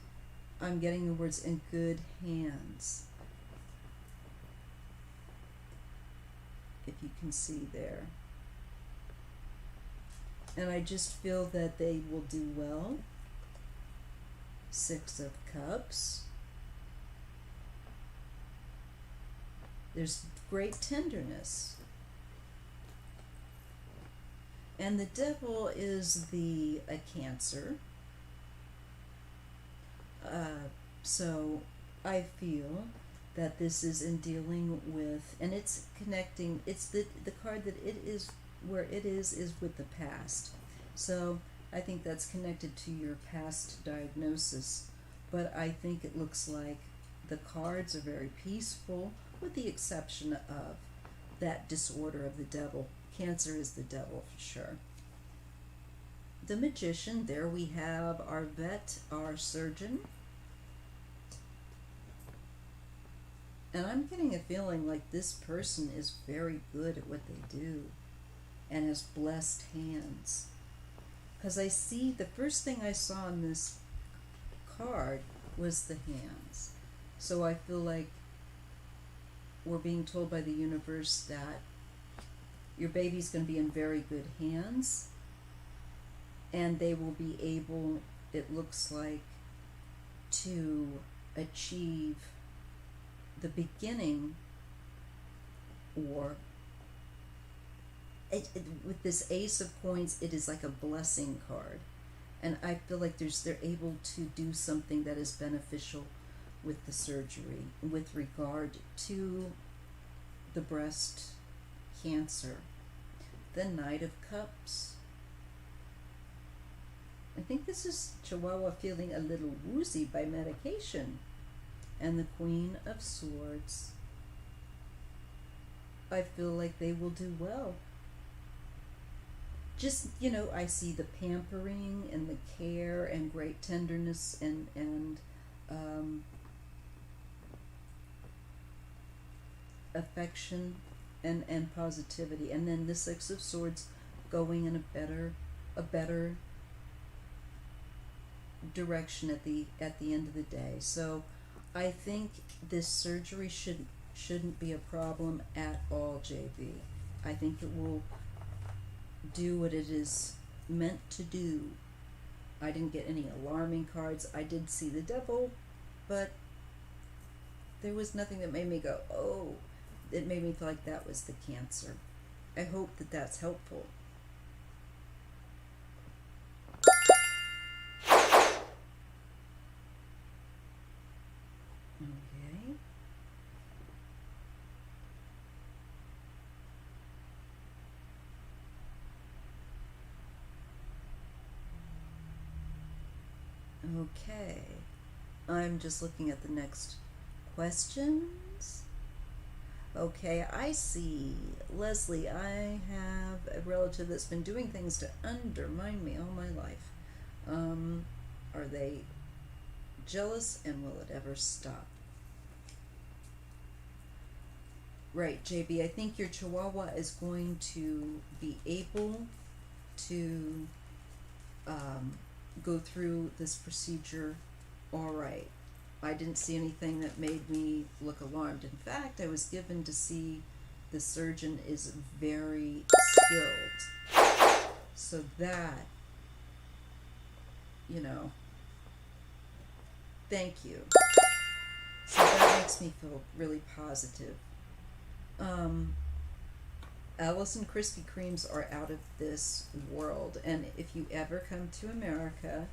I'm getting the words in good hands. If you can see there. And I just feel that they will do well. 6 of Cups. There's great tenderness. And the Devil is a Cancer. So I feel that this is in dealing with, and it's connecting, it's the card that it is, where it is with the past. So I think that's connected to your past diagnosis. But I think it looks like the cards are very peaceful, with the exception of that disorder of the Devil. Cancer is the Devil for sure. The Magician, there we have our vet, our surgeon. And I'm getting a feeling like this person is very good at what they do and has blessed hands. Because I see, the first thing I saw in this card was the hands. So I feel like we're being told by the universe that your baby's going to be in very good hands, and they will be able, it looks like, to achieve the beginning, or with this Ace of Coins, it is like a blessing card. And I feel like they're able to do something that is beneficial with the surgery with regard to the breast cancer. The Knight of Cups. I think this is Chihuahua feeling a little woozy by medication. And the Queen of Swords. I feel like they will do well. Just, I see the pampering and the care and great tenderness and affection and positivity. And then the Six of Swords going in a better direction at the end of the day. So I think this surgery shouldn't be a problem at all, JB. I think it will do what it is meant to do. I didn't get any alarming cards. I did see the Devil, but there was nothing that made me go, oh, it made me feel like that was the Cancer. I hope that that's helpful. Okay. Okay. I'm just looking at the next questions. Okay, I see. Leslie, I have a relative that's been doing things to undermine me all my life. Um, are they jealous, and will it ever stop? Right, JB, I think your chihuahua is going to be able to um, go through this procedure all right. I didn't see anything that made me look alarmed. In fact, I was given to see the surgeon is very skilled. So that, you know, thank you. So that makes me feel really positive. Um, Allison Krispy Kremes are out of this world. And if you ever come to America,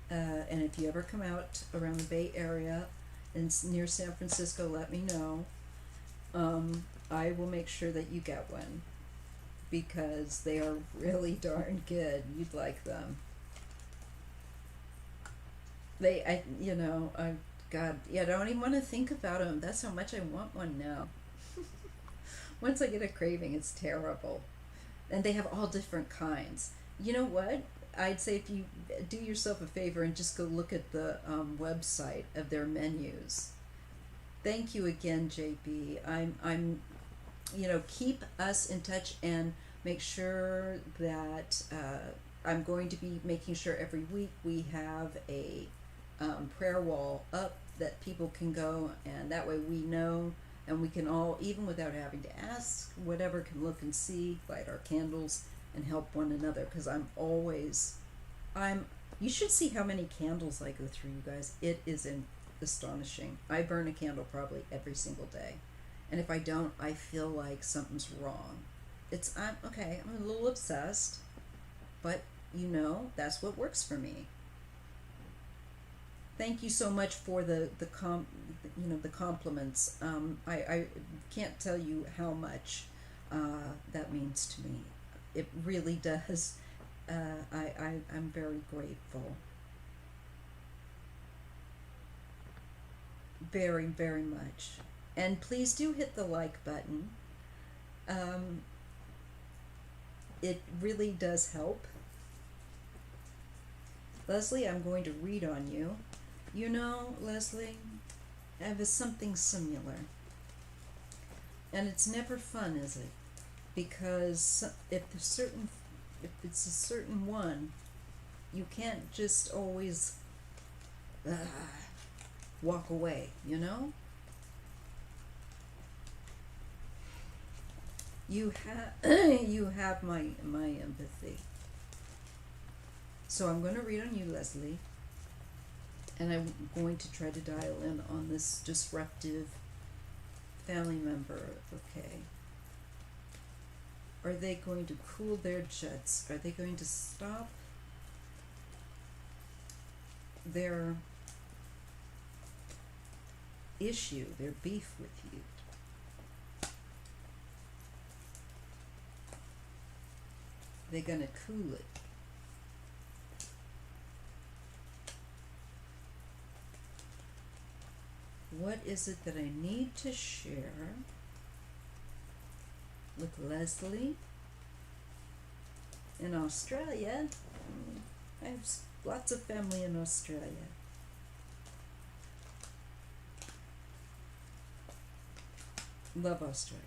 and if you ever come out around the Bay Area and near San Francisco, let me know. I will make sure that you get one because they are really darn good. You'd like them. God, yeah, I don't even want to think about them. That's how much I want one now. Once I get a craving, it's terrible. And they have all different kinds. You know what? I'd say if you do yourself a favor and just go look at the website of their menus. Thank you again, JB. Keep us in touch and make sure that I'm going to be making sure every week we have a prayer wall up that people can go, and that way we know, and we can all, even without having to ask, whatever, can look and see, light our candles, and help one another. Because you should see how many candles I go through, you guys. It is astonishing. I burn a candle probably every single day. And if I don't, I feel like something's wrong. I'm a little obsessed, but that's what works for me. Thank you so much for the compliments. I can't tell you how much that means to me. It really does. I'm very grateful. Very, very much. And please do hit the like button. It really does help. Leslie, I'm going to read on you. You know, Leslie, I have something similar. And it's never fun, is it? Because if it's a certain one, you can't just always walk away, you know? You have my empathy. So I'm going to read on you, Leslie, and I'm going to try to dial in on this disruptive family member. Okay. Are they going to cool their jets? Are they going to stop their issue, their beef with you? They're going to cool it. What is it that I need to share with Leslie in Australia? I have lots of family in Australia. Love Australia.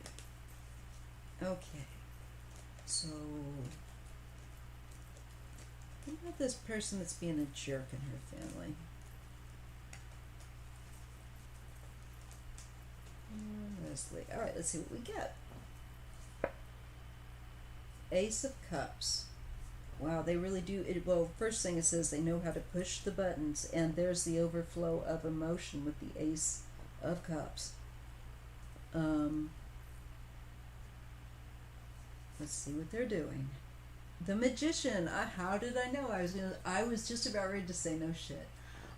Okay. So, what about this person that's being a jerk in her family? Leslie. All right, let's see what we get. Ace of Cups. Wow, they really do. Well, first thing it says they know how to push the buttons, and there's the overflow of emotion with the Ace of Cups. Let's see what they're doing. The Magician. How did I know? I was just about ready to say no shit.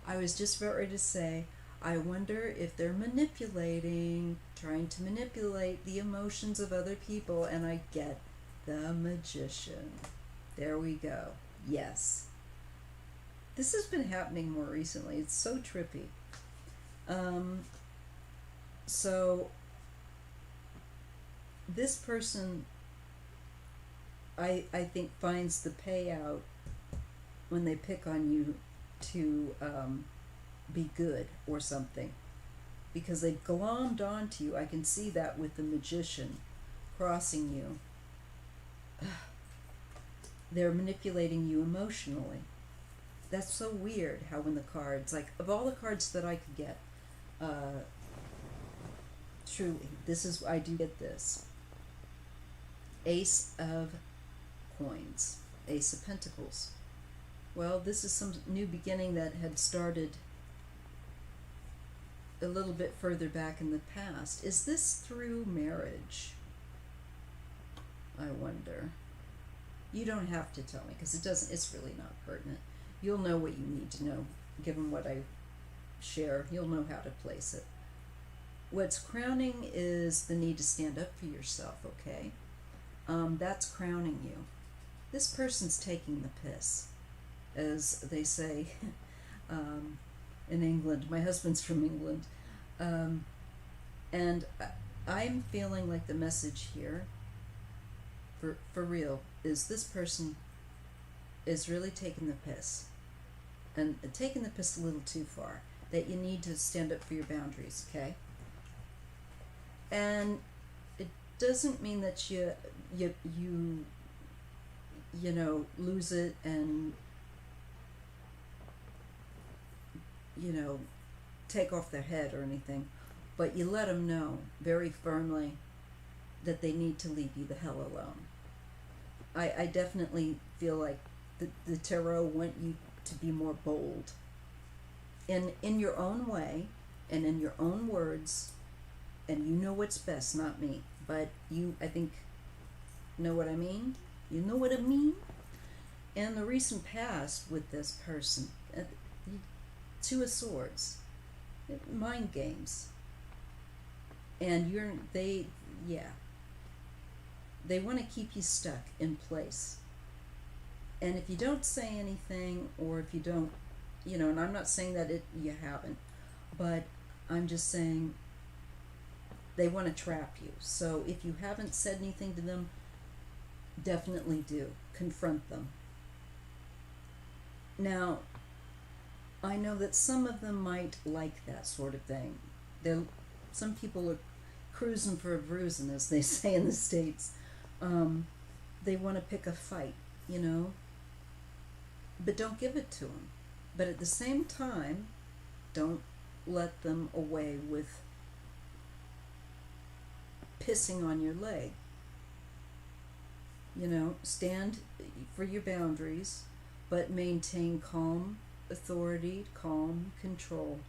I was just about ready to say, I wonder if they're trying to manipulate the emotions of other people, and I get the Magician. There we go. Yes. This has been happening more recently. It's so trippy. So this person, I think, finds the payout when they pick on you to be good or something, because they've glommed onto you. I can see that with the Magician crossing you. They're manipulating you emotionally. That's so weird how when the cards, like, of all the cards that I could get, truly, I do get this. Ace of Coins, Ace of Pentacles. Well, this is some new beginning that had started a little bit further back in the past. Is this through marriage? I wonder. You don't have to tell me, because it's really not pertinent. You'll know what you need to know, given what I share. You'll know how to place it. What's crowning is the need to stand up for yourself, okay? That's crowning you. This person's taking the piss, as they say in England. My husband's from England. And I'm feeling like the message here, for real, is this person is really taking the piss. And taking the piss a little too far. That you need to stand up for your boundaries, okay? And it doesn't mean that you lose it and take off their head or anything, but you let them know very firmly that they need to leave you the hell alone. I definitely feel like the tarot want you to be more bold in your own way and in your own words, and you know what's best, not me, but you, I think, know what I mean. You know what I mean. And the recent past with this person, Two of Swords, mind games, and they want to keep you stuck in place. And if you don't say anything, or if you don't, and I'm not saying that you haven't, but I'm just saying they want to trap you. So if you haven't said anything to them, definitely do. Confront them. Now, I know that some of them might like that sort of thing. Some people are cruising for a bruising, as they say in the States. They want to pick a fight, but don't give it to them. But at the same time, don't let them away with pissing on your leg. Stand for your boundaries, but maintain calm authority, calm control.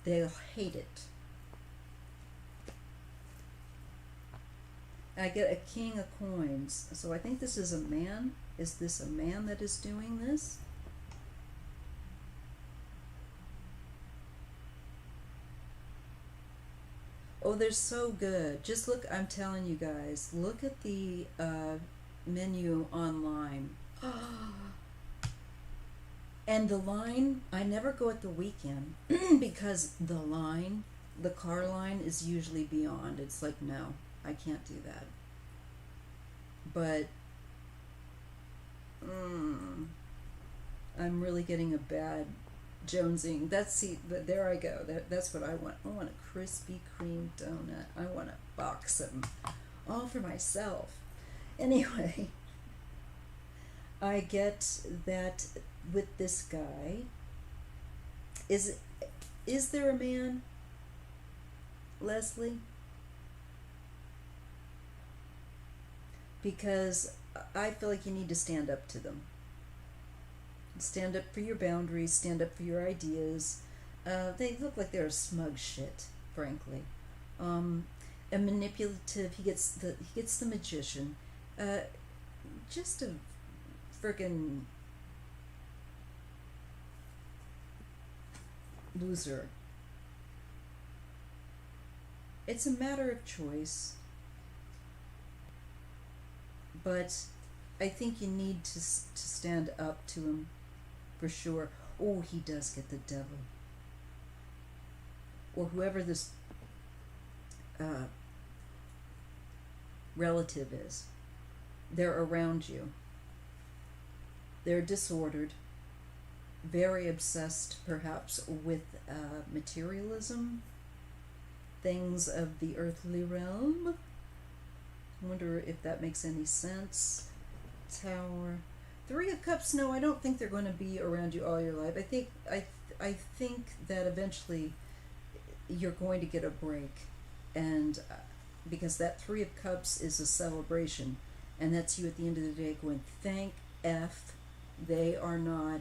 They'll hate it. I get a King of Coins, so I think this is a man. Is this a man that is doing this? Oh, they're so good. Just look, I'm telling you guys, look at the menu online. And the line, I never go at the weekend because the car line is usually beyond. It's like, no, I can't do that. But I'm really getting a bad jonesing. There I go. That's what I want. I want a Krispy Kreme donut. I want a box of them, all for myself. Anyway, I get that with this guy. Is there a man, Leslie? Because I feel like you need to stand up to them. Stand up for your boundaries, stand up for your ideas. They look like they're a smug shit, frankly. And manipulative. He gets the Magician. Just a friggin' loser. It's a matter of choice. But I think you need to stand up to him, for sure. Oh, he does get the devil. Or whoever this relative is. They're around you. They're disordered, very obsessed perhaps with materialism, things of the earthly realm. I wonder if that makes any sense. Tower. Three of Cups, no, I don't think they're going to be around you all your life. I think that eventually you're going to get a break, and because that Three of Cups is a celebration, and that's you at the end of the day going, thank F, they are not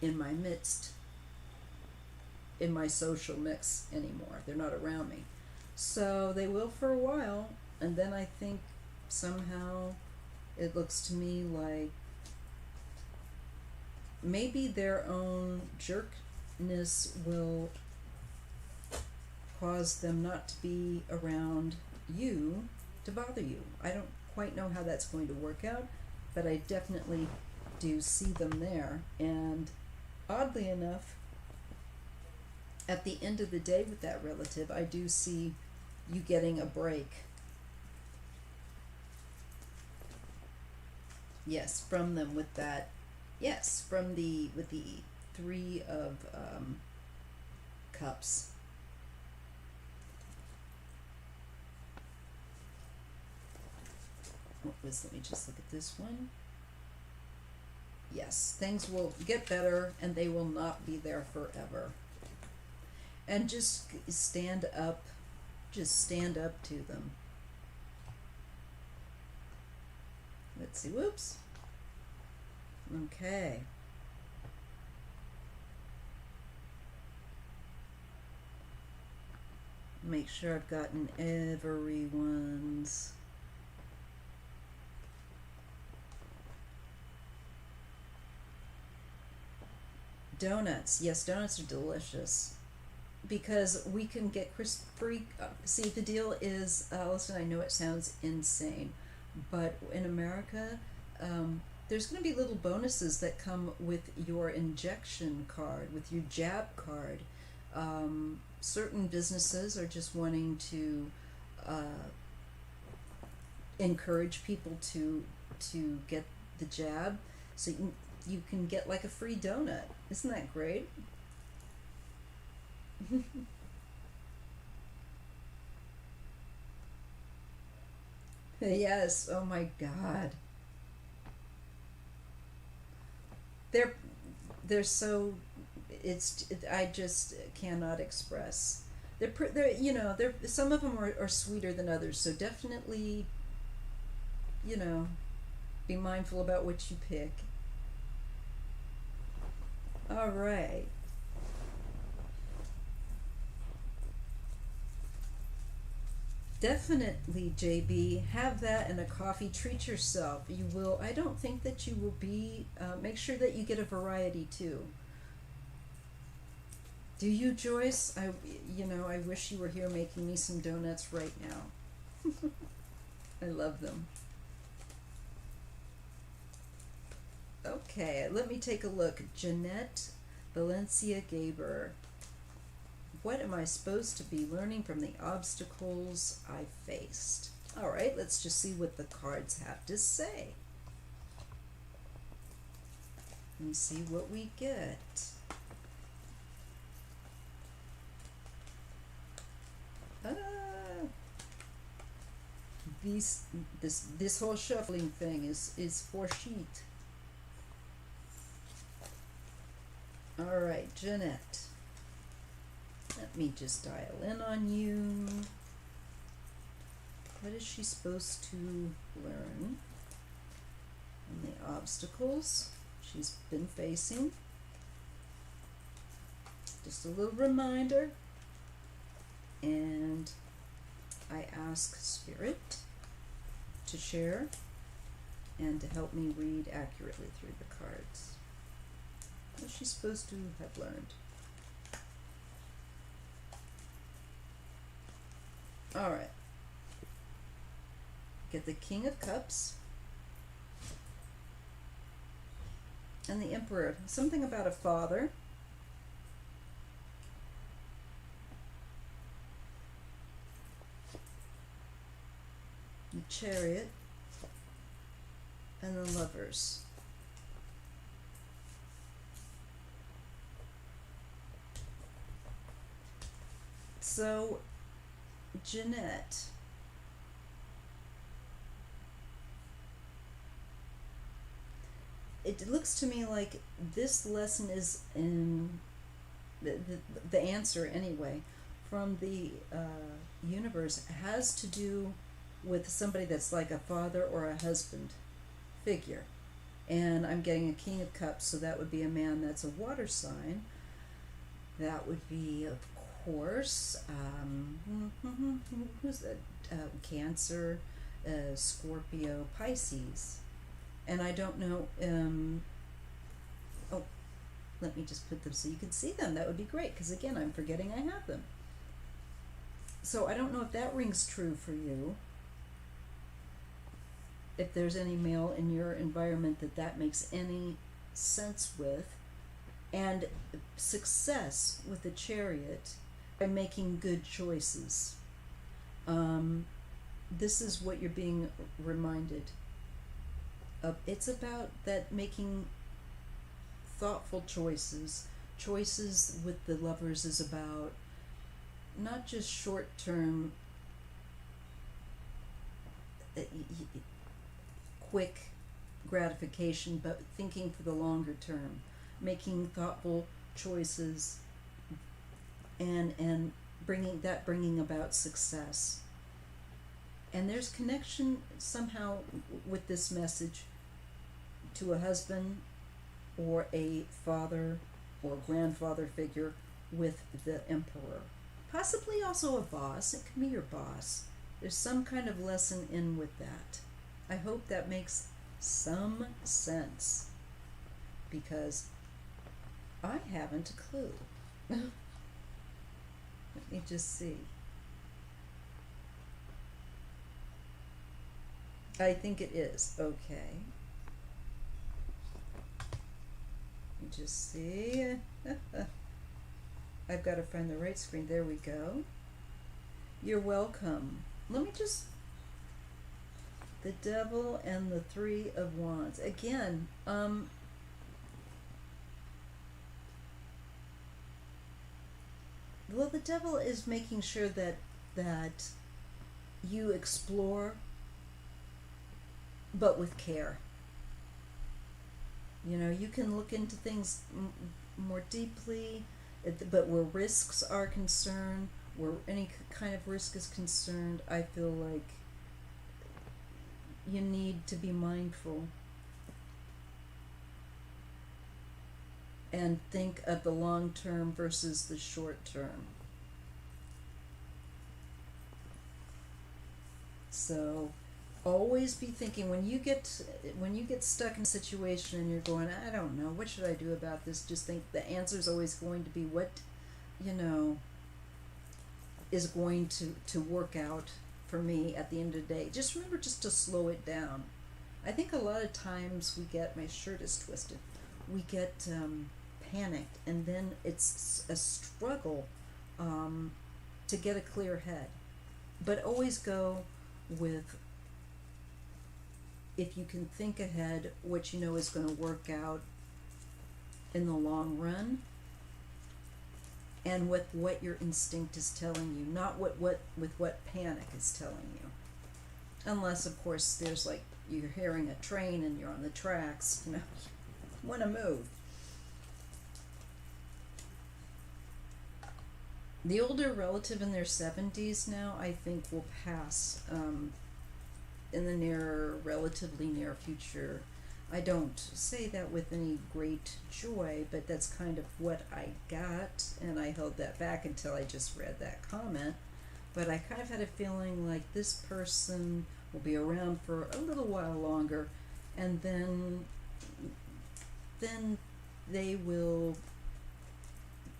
in my midst, in my social mix anymore. They're not around me. So they will for a while, and then I think somehow it looks to me like maybe their own jerkness will cause them not to be around you to bother you. I don't quite know how that's going to work out, but I definitely do see them there. And oddly enough, at the end of the day with that relative, I do see you getting a break. Yes, from them with that. Yes, from the with the Three of Cups. Let me just look at this one. Yes, things will get better and they will not be there forever. And just stand up to them. Let's see, whoops. Okay. Make sure I've gotten everyone's. Donuts. Yes, donuts are delicious. Because we can get free. See, the deal is, listen, I know it sounds insane, but in America, there's going to be little bonuses that come with your injection card, with your jab card. Certain businesses are just wanting to encourage people to get the jab, so you can get like a free donut. Isn't that great? Yes, oh my God. They're so, I just cannot express. They're some of them are sweeter than others, so definitely, be mindful about what you pick. All right. Definitely, JB, have that and a coffee. Treat yourself. You will. I don't think that you will be. Make sure that you get a variety too. Do you, Joyce? I wish you were here making me some donuts right now. I love them. Okay, let me take a look. Jeanette Valencia Gaber. What am I supposed to be learning from the obstacles I faced? All right, let's just see what the cards have to say. And see what we get. This whole shuffling thing is for sheet. All right, Jeanette. Let me just dial in on you. What is she supposed to learn? And the obstacles she's been facing. Just a little reminder. And I ask Spirit to share and to help me read accurately through the cards. What is she supposed to have learned? All right. Get the King of Cups and the Emperor. Something about a father. the Chariot, and the Lovers. So, Jeanette, it looks to me like this lesson is in the answer anyway from the universe has to do with somebody that's like a father or a husband figure. And I'm getting a King of Cups, so that would be a man that's a water sign. That would be, of course, who's that? Cancer, Scorpio, Pisces. And I don't know, oh, let me just put them so you can see them. That would be great, because again, I'm forgetting I have them. So I don't know if that rings true for you. If there's any male in your environment that makes any sense with. And success with the Chariot by making good choices. This is what you're being reminded of. It's about that making thoughtful choices. Choices with the Lovers is about not just short-term quick gratification, but thinking for the longer term, making thoughtful choices, and bringing about success. And there's connection somehow with this message to a husband or a father or grandfather figure with the Emperor. Possibly also a boss. It can be your boss. There's some kind of lesson in with that. I hope that makes some sense, because I haven't a clue. Let me just see. I think it is. Okay. Let me just see. I've got to find the right screen. There we go. You're welcome. Let me just... The Devil and the Three of Wands. Again, well, the Devil is making sure that you explore, but with care. You know, you can look into things more deeply, but where risks are concerned, where any kind of risk is concerned, I feel like you need to be mindful and think of the long term versus the short term. So always be thinking when you get stuck in a situation and you're going, I don't know, what should I do about this? Just think the answer is always going to be what, you know, is going to work out for me at the end of the day. Just remember just to slow it down. I think a lot of times my shirt is twisted, we get panicked, and then it's a struggle to get a clear head. But always go with, if you can think ahead, what you know is going to work out in the long run, and with what your instinct is telling you, not with what panic is telling you. Unless, of course, there's like you're hearing a train and you're on the tracks, you know, you want to move. The older relative in their 70s now, I think, will pass in the relatively near future. I don't say that with any great joy, but that's kind of what I got, and I held that back until I just read that comment. But I kind of had a feeling like this person will be around for a little while longer, and then they will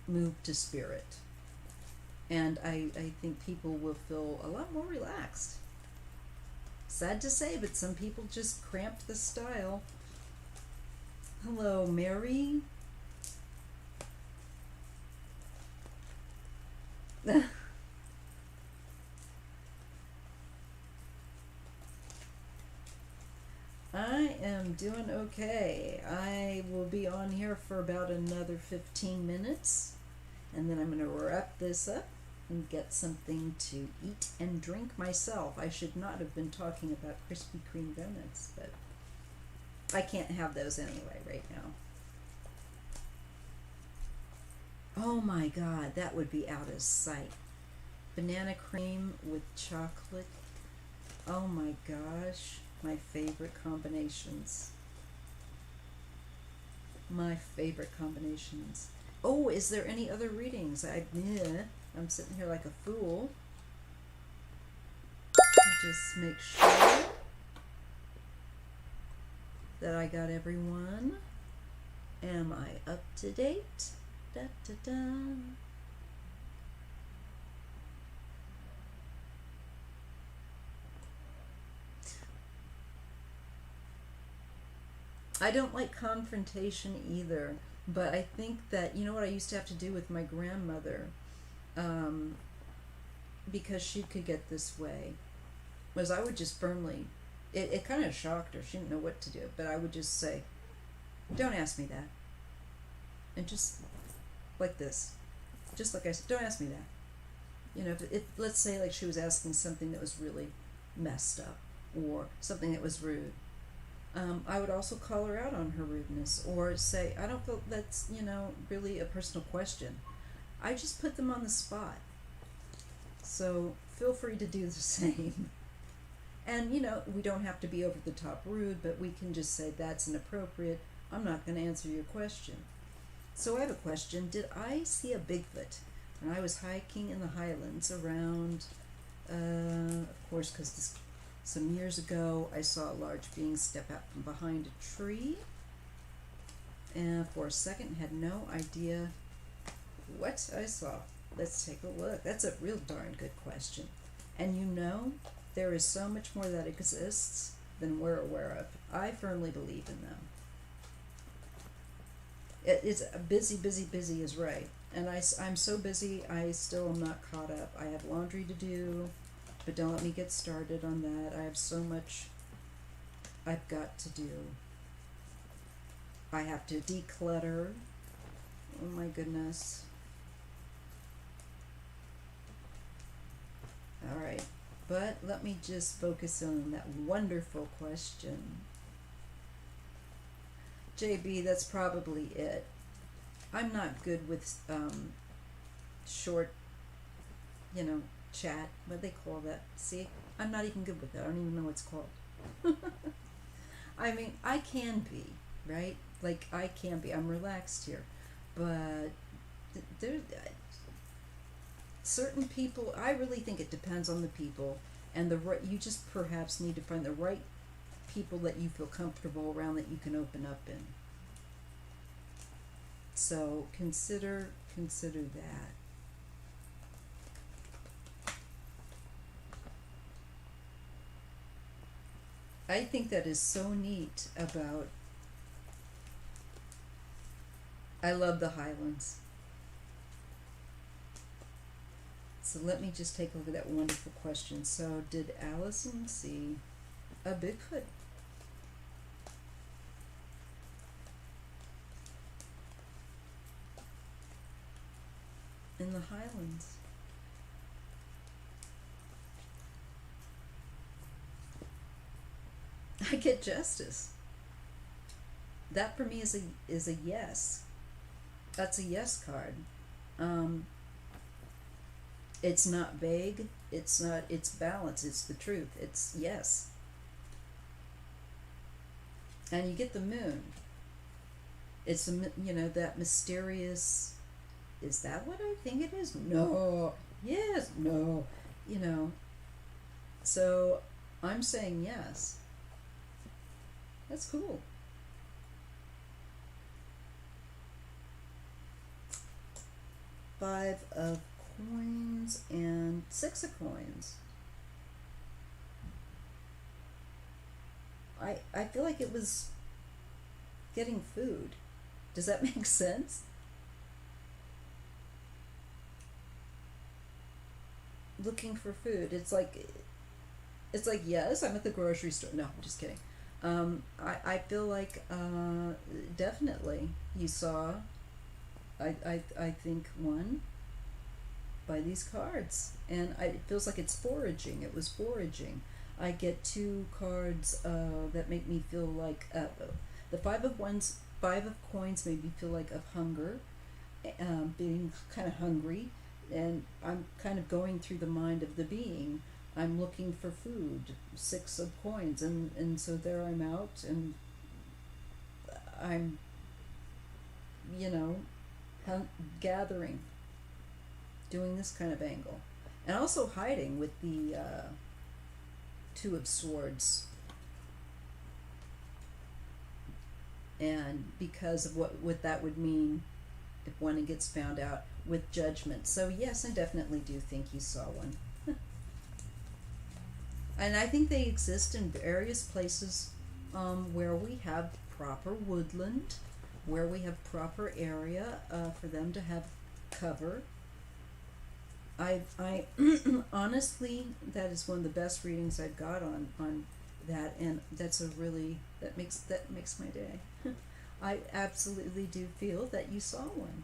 move to spirit. And I think people will feel a lot more relaxed. Sad to say, but some people just cramped the style. Hello, Mary. I am doing okay. I will be on here for about another 15 minutes, and then I'm going to wrap this up and get something to eat and drink myself. I should not have been talking about Krispy Kreme donuts, but I can't have those anyway right now. Oh my god, that would be out of sight. Banana cream with chocolate. Oh my gosh, my favorite combinations. My favorite combinations. Oh, is there any other readings? I'm sitting here like a fool. Just make sure that I got everyone. Am I up to date? Da, da, da. I don't like confrontation either, but I think that, you know what I used to have to do with my grandmother, because she could get this way, was I would just firmly, it kind of shocked her, she didn't know what to do, but I would just say, don't ask me that. And just like this, just like I said, don't ask me that. You know, if let's say like she was asking something that was really messed up, or something that was rude, I would also call her out on her rudeness, or say, I don't feel that's, really a personal question. I just put them on the spot. So feel free to do the same. And, we don't have to be over the top rude, but we can just say, that's inappropriate. I'm not going to answer your question. So I have a question. Did I see a Bigfoot when I was hiking in the highlands around, of course, because some years ago, I saw a large being step out from behind a tree, and for a second had no idea what I saw. Let's take a look. That's a real darn good question. And there is so much more that exists than we're aware of. I firmly believe in them. It's busy is right. And I'm so busy, I still am not caught up. I have laundry to do. But don't let me get started on that. I have so much I've got to do. I have to declutter. Oh my goodness. All right. But let me just focus on that wonderful question. JB, that's probably it. I'm not good with short, chat. What do they call that? See, I'm not even good with that. I don't even know what it's called. I mean, I can be, right? Like, I can be. I'm relaxed here. But there, certain people, I really think it depends on the people. And you just perhaps need to find the right people that you feel comfortable around, that you can open up in. So consider that. I think that is so neat about, I love the Highlands. So let me just take a look at that wonderful question. So did Allison see a Bigfoot? In the Highlands? I get justice. That for me is a yes. That's a yes card. It's not vague. It's balance. It's the truth. It's yes. And you get the moon. It's that mysterious. Is that what I think it is? No. Yes. No. So I'm saying yes. That's cool. Five of coins and six of coins. I feel like it was getting food. Does that make sense? Looking for food. It's like yes, I'm at the grocery store. No, I'm just kidding. I feel like definitely you saw, I think, one by these cards. And it feels like it's foraging. It was foraging. I get two cards that make me feel like the five of coins made me feel like of hunger, being kind of hungry, and I'm kind of going through the mind of the being. I'm looking for food, six of coins, and so there I'm out, and I'm, you know, gathering, doing this kind of angle, and also hiding with the two of swords, and because of what that would mean if one gets found out with judgment. So yes, I definitely do think you saw one. And I think they exist in various places where we have proper woodland, where we have proper area for them to have cover. I honestly, that is one of the best readings I've got on that, and that's a really that makes my day. I absolutely do feel that you saw one,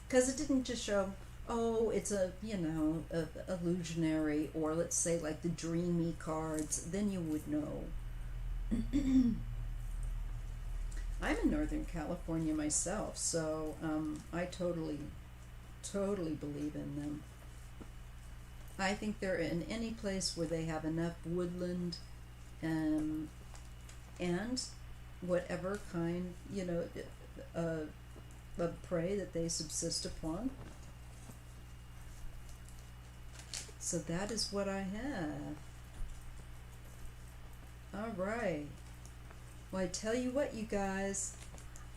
because it didn't just show, oh, it's a, a illusionary, or let's say like the dreamy cards, then you would know. I'm in Northern California myself, so I totally believe in them. I think they're in any place where they have enough woodland, and whatever kind, of prey that they subsist upon. So that is what I have. All right. Well, I tell you what, you guys,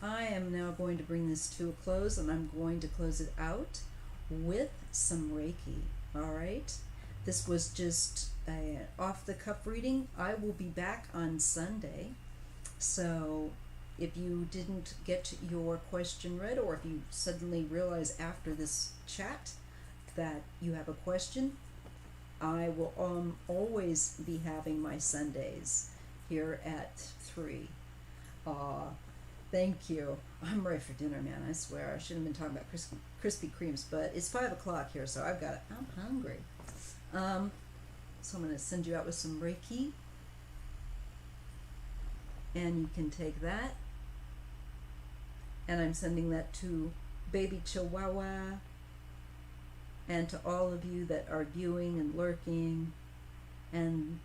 I am now going to bring this to a close, and I'm going to close it out with some Reiki. All right. This was just a off-the-cuff reading. I will be back on Sunday. So if you didn't get your question read, or if you suddenly realize after this chat that you have a question, I will always be having my Sundays here at 3. Thank you. I'm ready for dinner, man. I swear. I should have been talking about Krispy Kremes, but it's 5 o'clock here, so I'm hungry. So I'm going to send you out with some Reiki, and you can take that. And I'm sending that to Baby Chihuahua, and to all of you that are viewing and lurking, and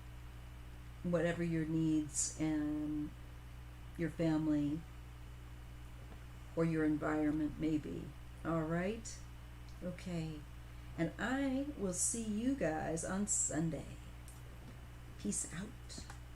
whatever your needs and your family or your environment may be. All right? Okay. And I will see you guys on Sunday. Peace out.